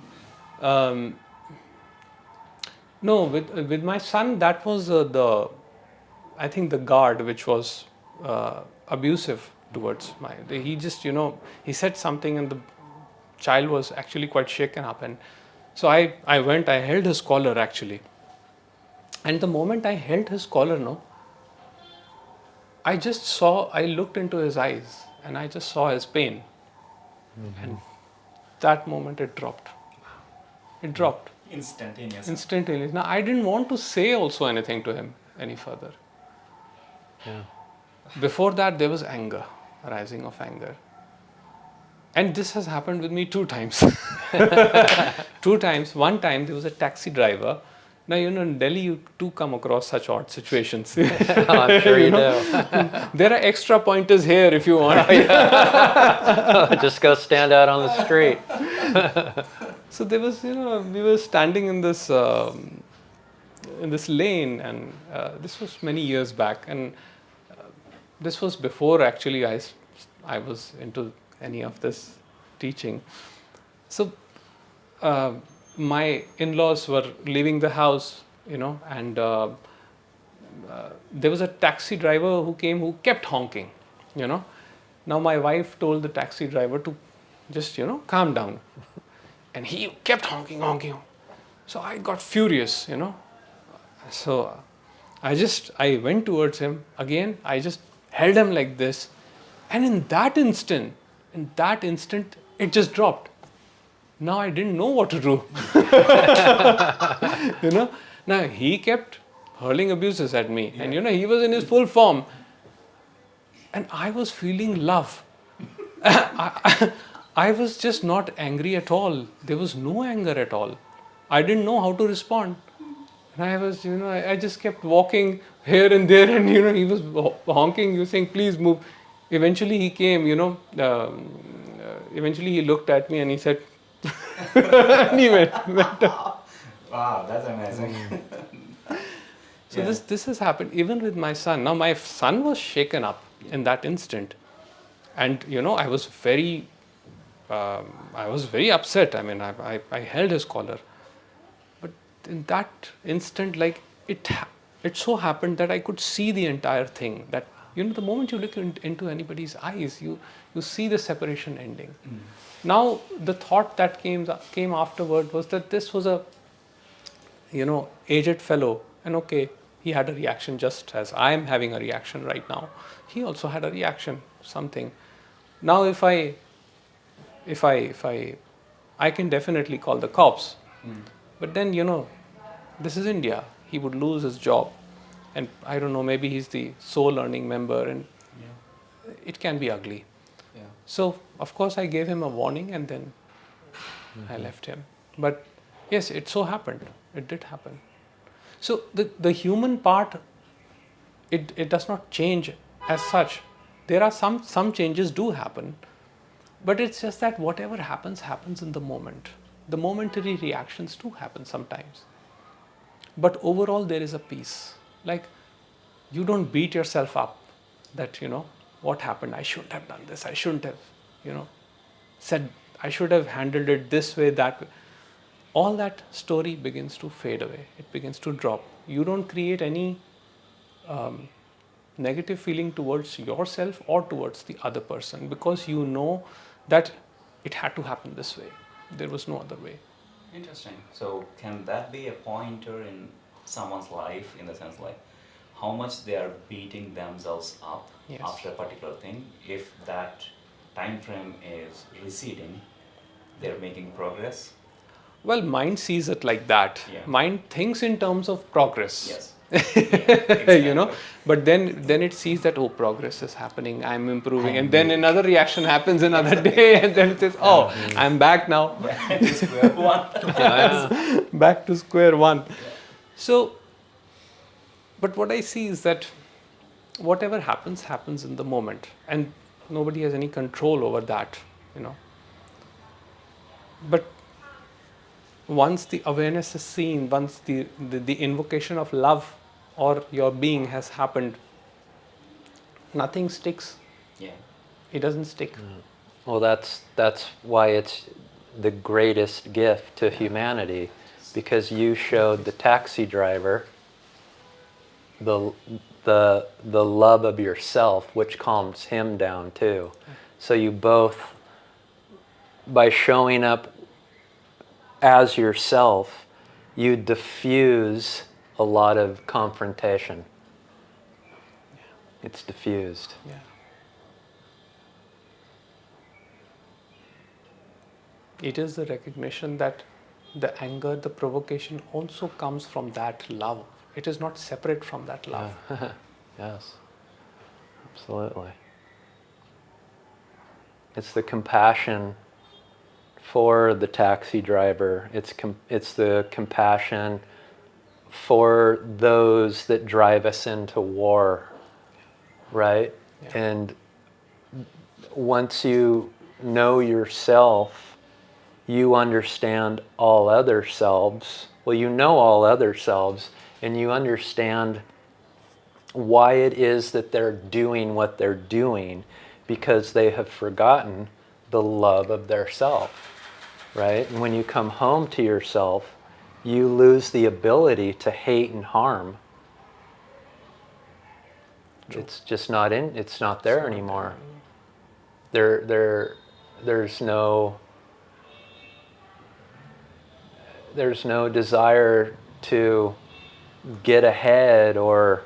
No, with my son, that was I think the guard which was abusive towards he just, he said something and the child was actually quite shaken up. And so I held his collar actually. And the moment I held his collar, I looked into his eyes and I just saw his pain. And that moment it dropped. It dropped. Instantaneously. Now, I didn't want to say also anything to him any further. Yeah. Before that, there was anger, rising of anger. And this has happened with me 2 times. 2 times. One time, there was a taxi driver. Now, in Delhi, you do come across such odd situations. I'm sure you do. There are extra pointers here if you want. Just go stand out on the street. So there was, we were standing in this lane, and this was many years back, and this was before actually I was into any of this teaching. So my in-laws were leaving the house, and there was a taxi driver who came who kept honking, Now my wife told the taxi driver to just, calm down. And he kept honking, honking. So I got furious, So I went towards him again. I just held him like this. And in that instant, it just dropped. Now I didn't know what to do. Now he kept hurling abuses at me. And he was in his full form. And I was feeling love. I was just not angry at all. There was no anger at all. I didn't know how to respond. And I was, I just kept walking here and there, and he was honking, he was saying, please move. Eventually he came, eventually he looked at me and he said, and he went. Wow, that's amazing. So this has happened even with my son. Now my son was shaken up in that instant. And, I was very upset. I mean, I held his collar. But in that instant, like, it so happened that I could see the entire thing. That, the moment you look into anybody's eyes, you see the separation ending. Now, the thought that came afterward was that this was a, aged fellow. And okay, he had a reaction just as I am having a reaction right now. He also had a reaction, something. Now, if I can definitely call the cops. But then, this is India. He would lose his job. And I don't know, maybe he's the sole earning member, and it can be ugly. Yeah. So, of course, I gave him a warning, and then I left him. But yes, it so happened. It did happen. So the human part, it does not change as such. There are some changes do happen, but it's just that whatever happens in the moment. The momentary reactions do happen sometimes. But overall there is a peace. Like, you don't beat yourself up that, what happened? I shouldn't have done this. I shouldn't have, said, I should have handled it this way, that way. All that story begins to fade away. It begins to drop. You don't create any negative feeling towards yourself or towards the other person, because you know that it had to happen this way. There was no other way. Interesting. So can that be a pointer in someone's life, in the sense like how much they are beating themselves up after a particular thing? If that time frame is receding, they're making progress? Well, mind sees it like that. Yeah. Mind thinks in terms of progress. Yes. Exactly. But then it sees that, oh, progress is happening, I'm improving, and then another reaction happens another day, and then it says, oh, I'm back now. Back to square one. Back to square one. So, but what I see is that whatever happens in the moment, and nobody has any control over that, But once the awareness is seen, once the invocation of love or your being has happened, nothing sticks. Yeah. It doesn't stick. Well, that's why it's the greatest gift to humanity, because you showed the taxi driver the love of yourself, which calms him down too. So you both, by showing up as yourself, you diffuse a lot of confrontation. It's diffused. Yeah. It is the recognition that the anger, the provocation also comes from that love. It is not separate from that love. Yeah. Yes, absolutely. It's the compassion for the taxi driver. It's the compassion for those that drive us into war, right? Yeah. And once you know yourself, you understand all other selves. Well, you know all other selves, and you understand why it is that they're doing what they're doing, because they have forgotten the love of their self, right? And when you come home to yourself, you lose the ability to hate and harm. True. It's just not in. It's not there anymore. There's no desire to get ahead or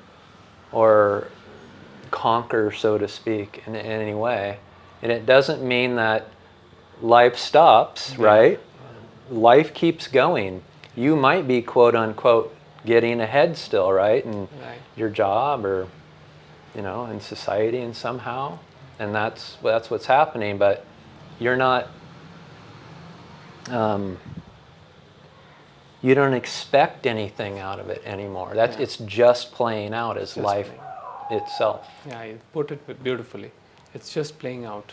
conquer, so to speak, in any way. And it doesn't mean that life stops, right? Life keeps going. You might be, quote unquote, getting ahead still, right? In your job or, in society and somehow. And that's what's happening, but you're not, you don't expect anything out of it anymore. It's just playing out as just life itself. Yeah, you put it beautifully. It's just playing out.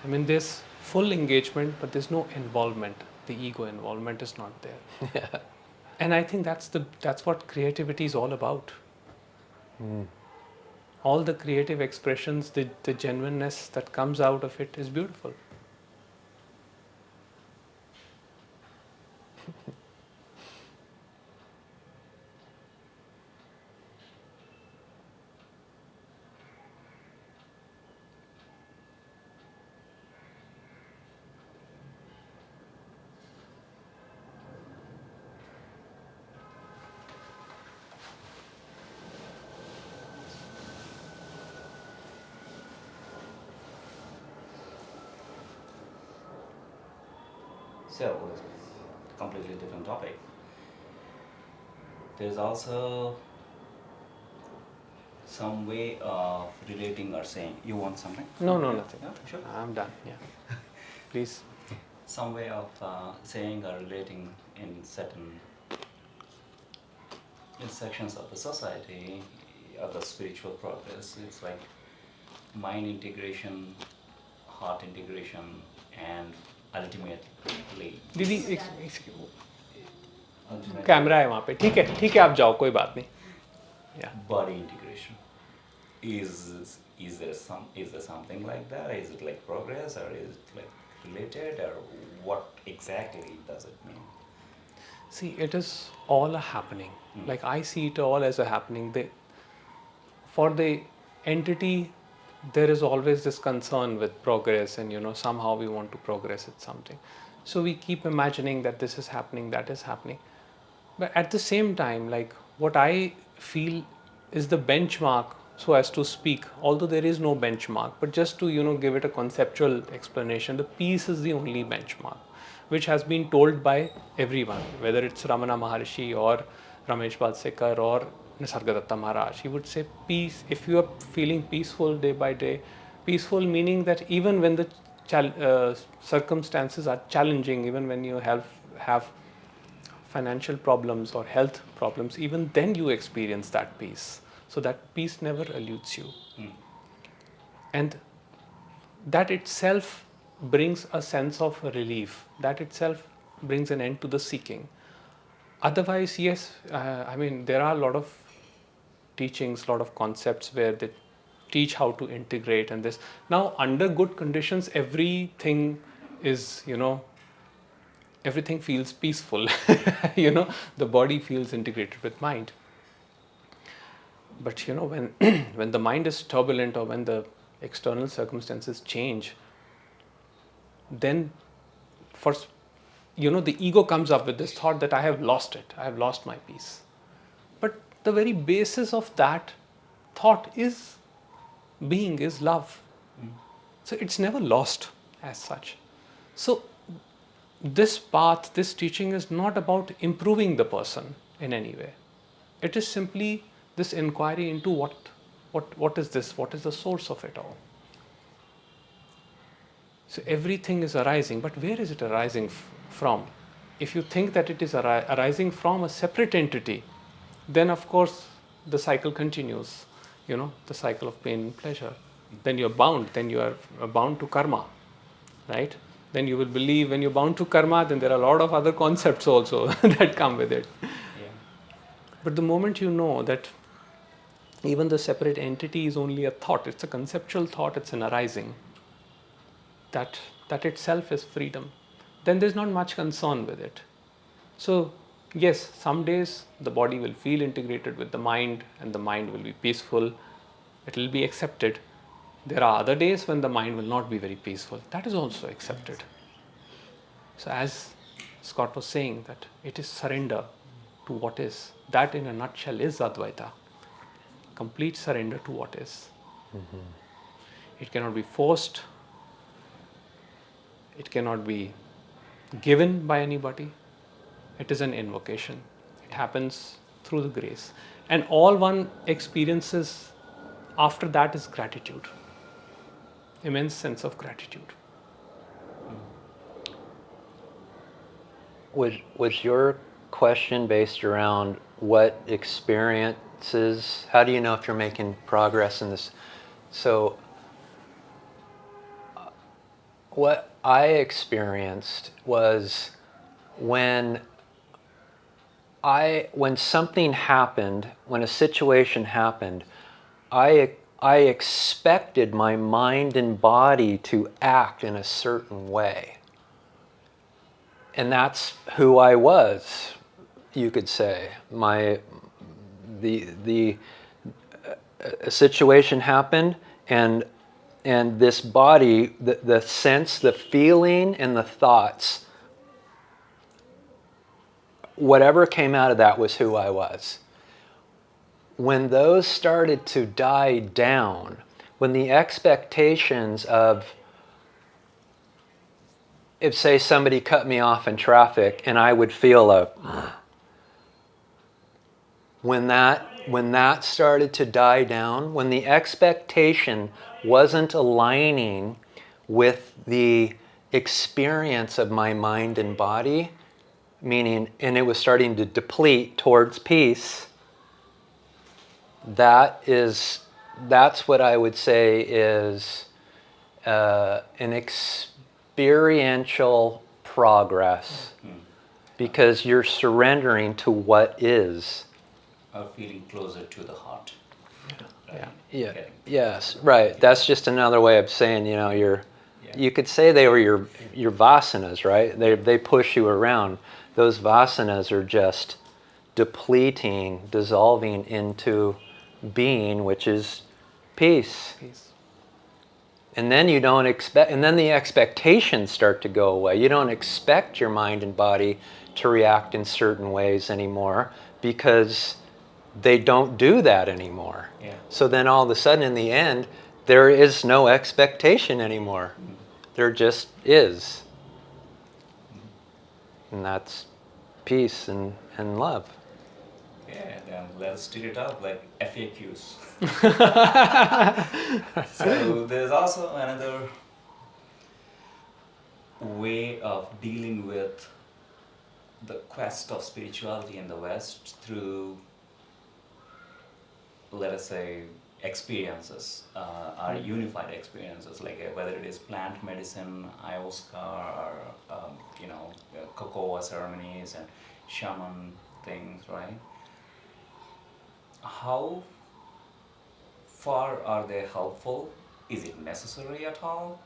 I mean, there's full engagement, but there's no involvement. The ego involvement is not there. Yeah. And I think that's what creativity is all about. All the creative expressions, the genuineness that comes out of it is beautiful. So, completely different topic. There's also some way of relating or saying. You want something? No, nothing. Yeah, sure. I'm done. Yeah. Please. Some way of saying or relating in certain sections of the society, of the spiritual progress. It's like mind integration, heart integration, and ultimately दीदी camera है वहाँ पे. ठीक है आप जाओ, कोई बात नहीं. Yeah. body integration. Is there something like that? Is it like progress, or is it like related, or what exactly does it mean? See, it is all a happening. Like I see it all as a happening. For the entity, there is always this concern with progress, and somehow we want to progress at something. So we keep imagining that this is happening, that is happening. But at the same time, like what I feel is the benchmark, so as to speak, although there is no benchmark, but just to give it a conceptual explanation, the peace is the only benchmark, which has been told by everyone, whether it's Ramana Maharshi or Ramesh Balsekar or Nisargadatta Maharaj. He would say peace. If you are feeling peaceful day by day, peaceful meaning that even when the circumstances are challenging, even when you have financial problems or health problems, even then you experience that peace. So that peace never eludes you. And that itself brings a sense of relief. That itself brings an end to the seeking. Otherwise, yes, I mean, there are a lot of teachings, a lot of concepts where they teach how to integrate and this. Now, under good conditions, everything is, everything feels peaceful. The body feels integrated with mind. But when when the mind is turbulent, or when the external circumstances change, then first, the ego comes up with this thought that I have lost it. I have lost my peace. But the very basis of that thought is being, is love. So it's never lost as such. So this path, this teaching is not about improving the person in any way. It is simply this inquiry into what is this? What is the source of it all? So everything is arising, but where is it arising from? If you think that it is arising from a separate entity, then of course the cycle continues, the cycle of pain and pleasure. Then you're bound, then you are bound to karma, right? then you will believe when you're bound to karma, then there are a lot of other concepts also that come with it. Yeah. But the moment you know that even the separate entity is only a thought, it's a conceptual thought, it's an arising, that itself is freedom, then there's not much concern with it. So yes, some days the body will feel integrated with the mind and the mind will be peaceful, it will be accepted. There are other days when the mind will not be very peaceful, that is also accepted. So as Scott was saying, that it is surrender to what is. That in a nutshell is Advaita. Complete surrender to what is. It cannot be forced. It cannot be given by anybody. It is an invocation. It happens through the grace. And all one experiences after that is gratitude. Immense sense of gratitude. Was your question based around what experiences, how do you know if you're making progress in this? So what I experienced was when something happened, when a situation happened, I expected my mind and body to act in a certain way. And that's who I was, you could say. A situation happened, and this body, the sense, the feeling, and the thoughts, whatever came out of that was who I was. When those started to die down, when the expectations of, if say somebody cut me off in traffic and I would feel when that started to die down, when the expectation wasn't aligning with the experience of my mind and body, meaning, and it was starting to deplete towards peace, that's what I would say is an experiential progress, because you're surrendering to what is. Or feeling closer to the heart. Right? Yeah. Okay. Yes. Right. That's just another way of saying, you could say they were your vasanas, right? They push you around. Those vasanas are just depleting, dissolving into being, which is peace. And then you don't expect, and then the expectations start to go away. You don't expect your mind and body to react in certain ways anymore, because they don't do that anymore. Yeah. So then all of a sudden in the end, there is no expectation anymore. There just is. And that's peace and love. Yeah, then let's do it up like FAQs. So there's also another way of dealing with the quest of spirituality in the West through, let us say, experiences, or unified experiences, like whether it is plant medicine, ayahuasca, or cocoa ceremonies and shaman things, right? How far are they helpful? Is it necessary at all?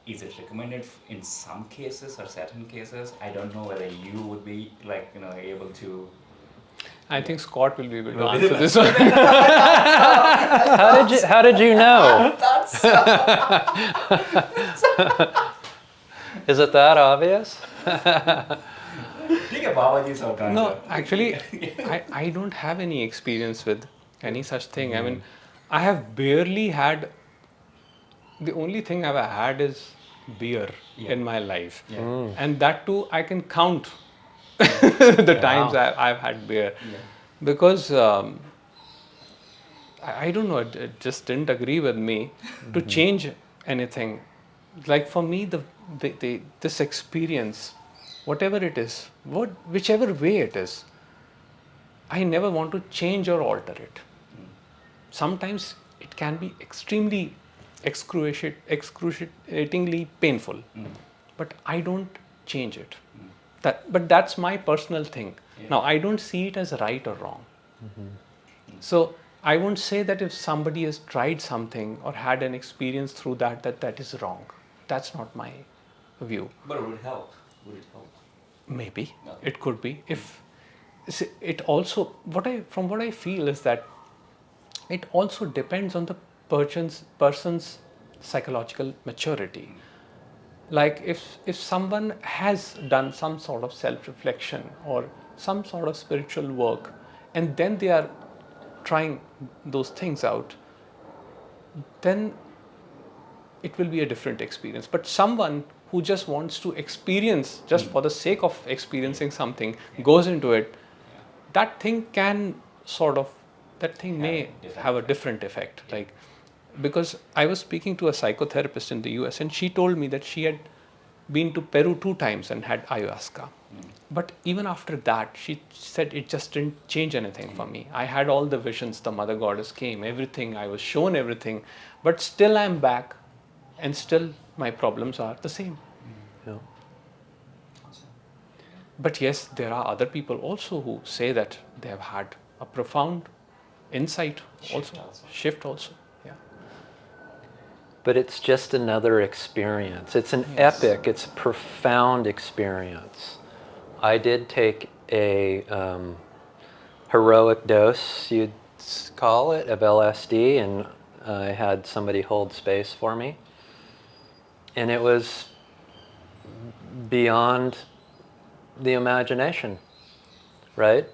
Is it recommended in some cases or certain cases? I don't know whether you would be able to. I think Scott will be able to answer this one. How did you know? Is it that obvious? Take a Babaji sometime. No, actually, I don't have any experience with any such thing. I mean, I have barely had, the only thing I've had is beer in my life. Yeah. And that too, I can count the times Wow. I've had beer. Yeah. Because I don't know, it just didn't agree with me to change anything. Like for me, this experience, whatever it is, whichever way it is, I never want to change or alter it. Sometimes it can be extremely excruciatingly painful, but I don't change it. But that's my personal thing. Yeah. Now, I don't see it as right or wrong. So I won't say that if somebody has tried something or had an experience through that, that is wrong. That's not my view. But would it help? Would it help? Maybe No. it could be. If it also, from what I feel is that it also depends on the person's psychological maturity. Like if someone has done some sort of self-reflection or some sort of spiritual work, and then they are trying those things out, then it will be a different experience. But someone who just wants to experience just for the sake of experiencing something, goes into it, that thing can may have a different effect. Like, because I was speaking to a psychotherapist in the US, and she told me that she had been to Peru 2 times and had ayahuasca. But even after that, she said it just didn't change anything for me. I had all the visions, the Mother Goddess came, everything, I was shown everything, but still I'm back, and still my problems are the same. Yeah. But yes, there are other people also who say that they have had a profound insight, shift also. Yeah. But it's just another experience. It's an Yes. epic, it's a profound experience. I did take a heroic dose, you'd call it, of LSD, and I had somebody hold space for me. And it was beyond the imagination, right?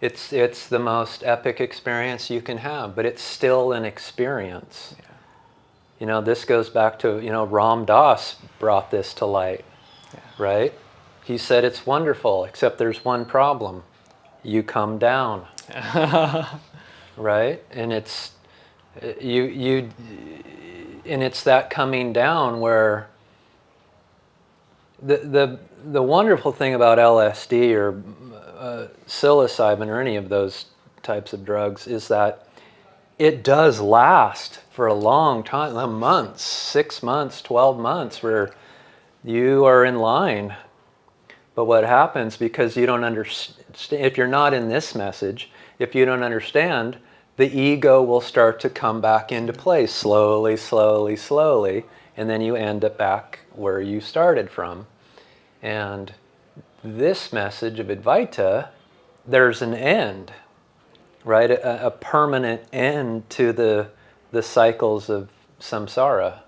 It's the most epic experience you can have, but it's still an experience. Yeah. You know, this goes back to, Ram Dass brought this to light, right? He said it's wonderful, except there's one problem. You come down, right? And it's and it's that coming down where the wonderful thing about LSD or psilocybin or any of those types of drugs is that it does last for a long time, months, 6 months, 12 months, where you are in line. But what happens, because you don't understand, if you're not in this message, if you don't understand, the ego will start to come back into place slowly, slowly, slowly, and then you end up back where you started from. And this message of Advaita, there's an end, right? A permanent end to the cycles of samsara.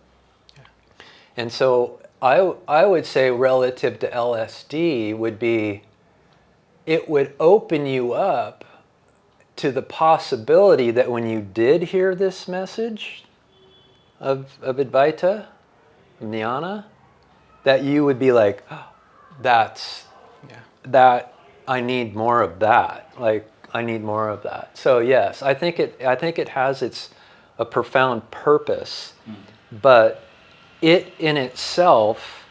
And so I would say relative to LSD would be, it would open you up to the possibility that when you did hear this message of Advaita, jnana, that you would be like, oh, that I need more of that. Like, I need more of that. So yes, I think it has a profound purpose, but it in itself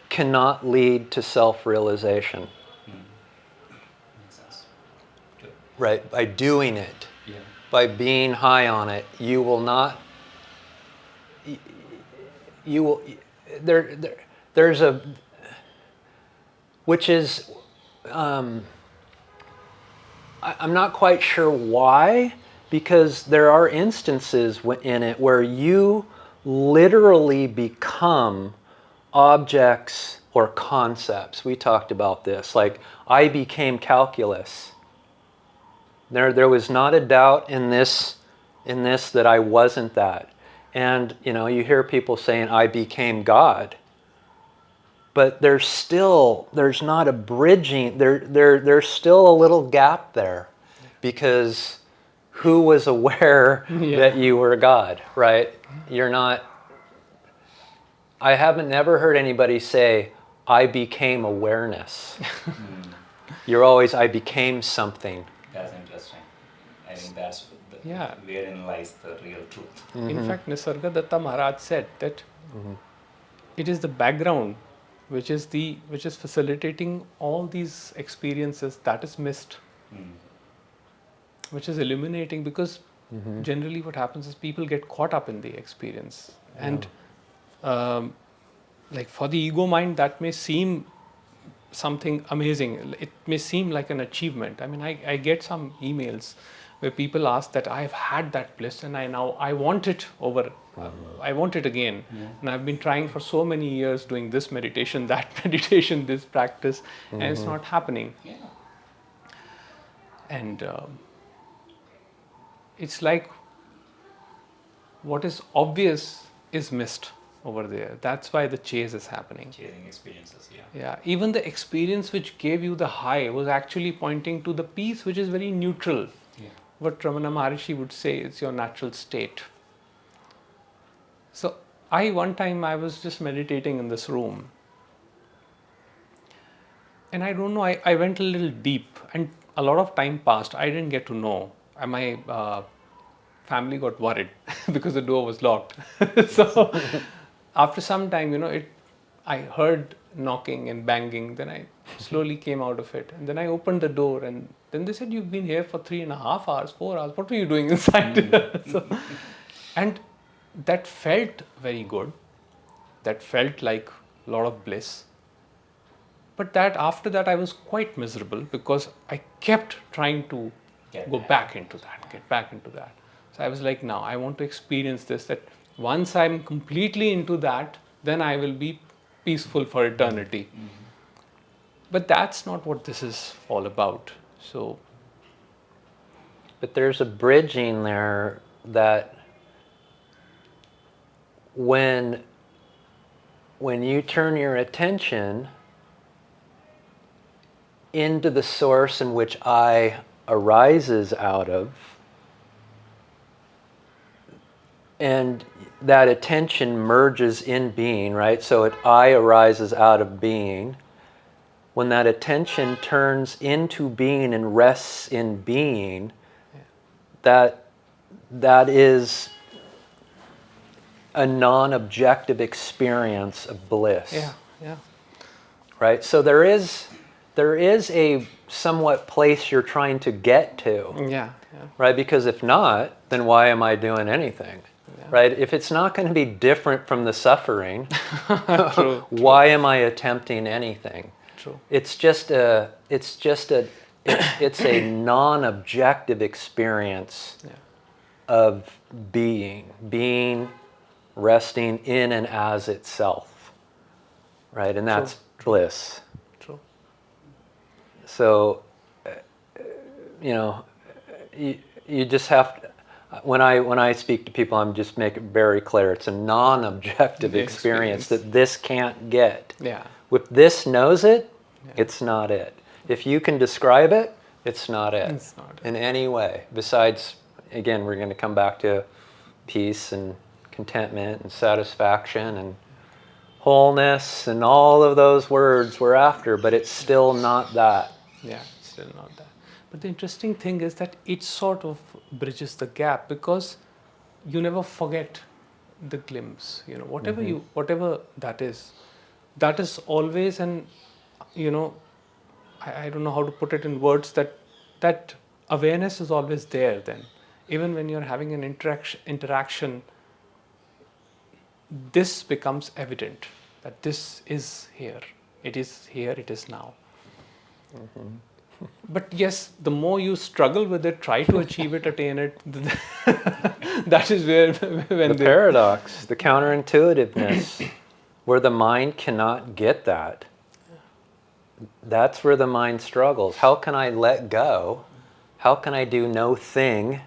cannot lead to self-realization. Makes sense. Good. Right? By doing it, Yeah. by being high on it, you will not. You will. There's a. Which is. I'm not quite sure why, because there are instances in it where you literally become objects or concepts. We talked about this. Like, I became calculus. There was not a doubt in this that I wasn't that. And you hear people saying I became God. But there's not a bridging, there's still a little gap there, because who was aware that you were God, right? You're not, I haven't never heard anybody say, I became awareness. You're always, I became something. That's interesting. I think that's Yeah. wherein lies the real truth. In fact, Nisargadatta Maharaj said that it is the background which is facilitating all these experiences that is missed, which is illuminating, because generally what happens is people get caught up in the experience, and like for the ego mind, that may seem something amazing. It may seem like an achievement. I mean, I get some emails where people ask that I've had that bliss and I want it over, I want it again. Yeah. And I've been trying for so many years doing this meditation, that meditation, this practice, and it's not happening. Yeah. And it's like what is obvious is missed over there. That's why the chase is happening. Chasing experiences, yeah. Yeah, even the experience which gave you the high was actually pointing to the peace which is very neutral. Yeah. What Ramana Maharishi would say is your natural state. So one time I was just meditating in this room. And I don't know, I went a little deep and a lot of time passed. I didn't get to know. And my family got worried because the door was locked. So after some time, I heard knocking and banging. Then I slowly came out of it. And then I opened the door and then they said, you've been here for 3.5 hours, 4 hours. What were you doing inside? And that felt very good. That felt like a lot of bliss. But after that, I was quite miserable because I kept trying to get back into that. So I was like, now I want to experience this, that once I'm completely into that, then I will be peaceful for eternity. But that's not what this is all about. So, but there's a bridging there that when you turn your attention into the source in which I arises out of, and that attention merges in being, right? So I arises out of being. When that attention turns into being and rests in being, that is a non-objective experience of bliss. yeah. Right? So there is a somewhat place you're trying to get to. Yeah. Right? Because if not, then why am I doing anything? Yeah. Right? If it's not going to be different from the suffering, True. why am I attempting anything? True. It's a non-objective experience of being resting in and as itself, right? And that's bliss. True. So, you just have to, when I speak to people, I'm just make it very clear. It's a non-objective experience that this can't get. Yeah. If this knows it, it's not it. If you can describe it, it's not it. It's not it. In any way. Besides, again, we're going to come back to peace and contentment and satisfaction and wholeness and all of those words we're after, but it's still not that. Yeah, still not that. But the interesting thing is that it sort of bridges the gap because you never forget the glimpse. Whatever that is always I don't know how to put it in words, that awareness is always there then. Even when you're having an interaction, this becomes evident that this is here. It is here, it is now. But yes, the more you struggle with it, try to achieve it, attain it, that is where the paradox, the counterintuitiveness, where the mind cannot get that. That's where the mind struggles. How can I let go? How can I do no thing?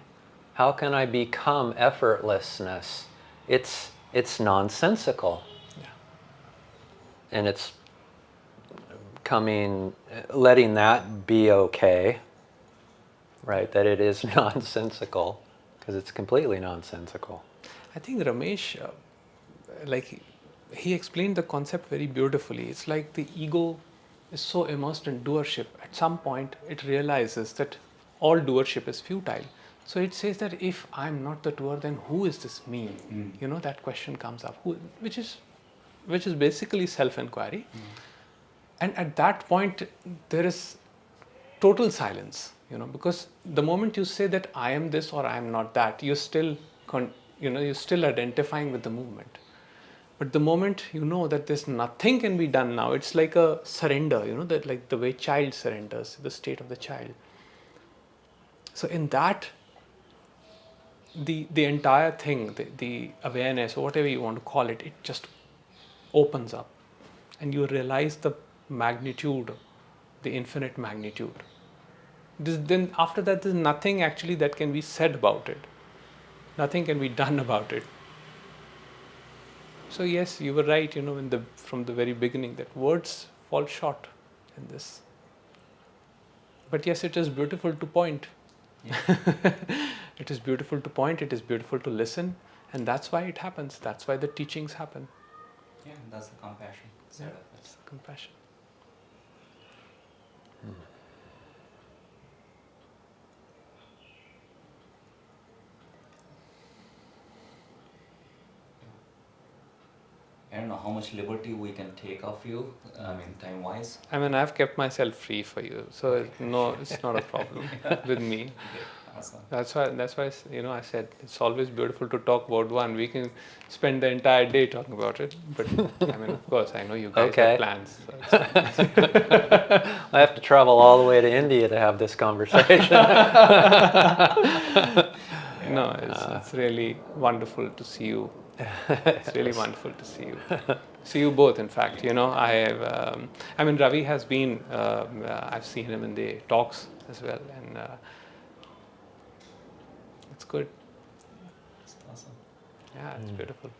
How can I become effortlessness? It's nonsensical. Yeah. And it's letting that be okay, right? That it is nonsensical, because it's completely nonsensical. I think Ramesh, he explained the concept very beautifully. It's like the ego is so immersed in doership. At some point, it realizes that all doership is futile. So it says that if I'm not the doer, then who is this me? That question comes up, which is basically self-inquiry. And at that point, there is total silence, because the moment you say that I am this or I am not that, you're still, you're still identifying with the movement. But the moment you know that there's nothing can be done now, it's like a surrender, that like the way child surrenders, the state of the child. So in that, the entire thing, the awareness or whatever you want to call it, it just opens up, and you realize the magnitude, the infinite magnitude. Then after that, there's nothing actually that can be said about it. Nothing can be done about it. So yes, you were right, from the very beginning, that words fall short in this. But yes, it is beautiful to point. Yeah. It is beautiful to point, it is beautiful to listen, and that's why it happens. That's why the teachings happen. Yeah, that's the compassion side of it. It's the compassion. I don't know how much liberty we can take of you, time-wise. I mean, I've kept myself free for you, so no, it's not a problem with me. Okay, awesome. That's why I said it's always beautiful to talk about one. We can spend the entire day talking about it, but I mean, of course, I know you guys Okay. have plans. So it's fine. I have to travel all the way to India to have this conversation. No, it's really wonderful to see you. It's really wonderful to see you. See you both, in fact. I have. Ravi has been. I've seen him in the talks as well, and it's good. That's awesome. Yeah, it's beautiful.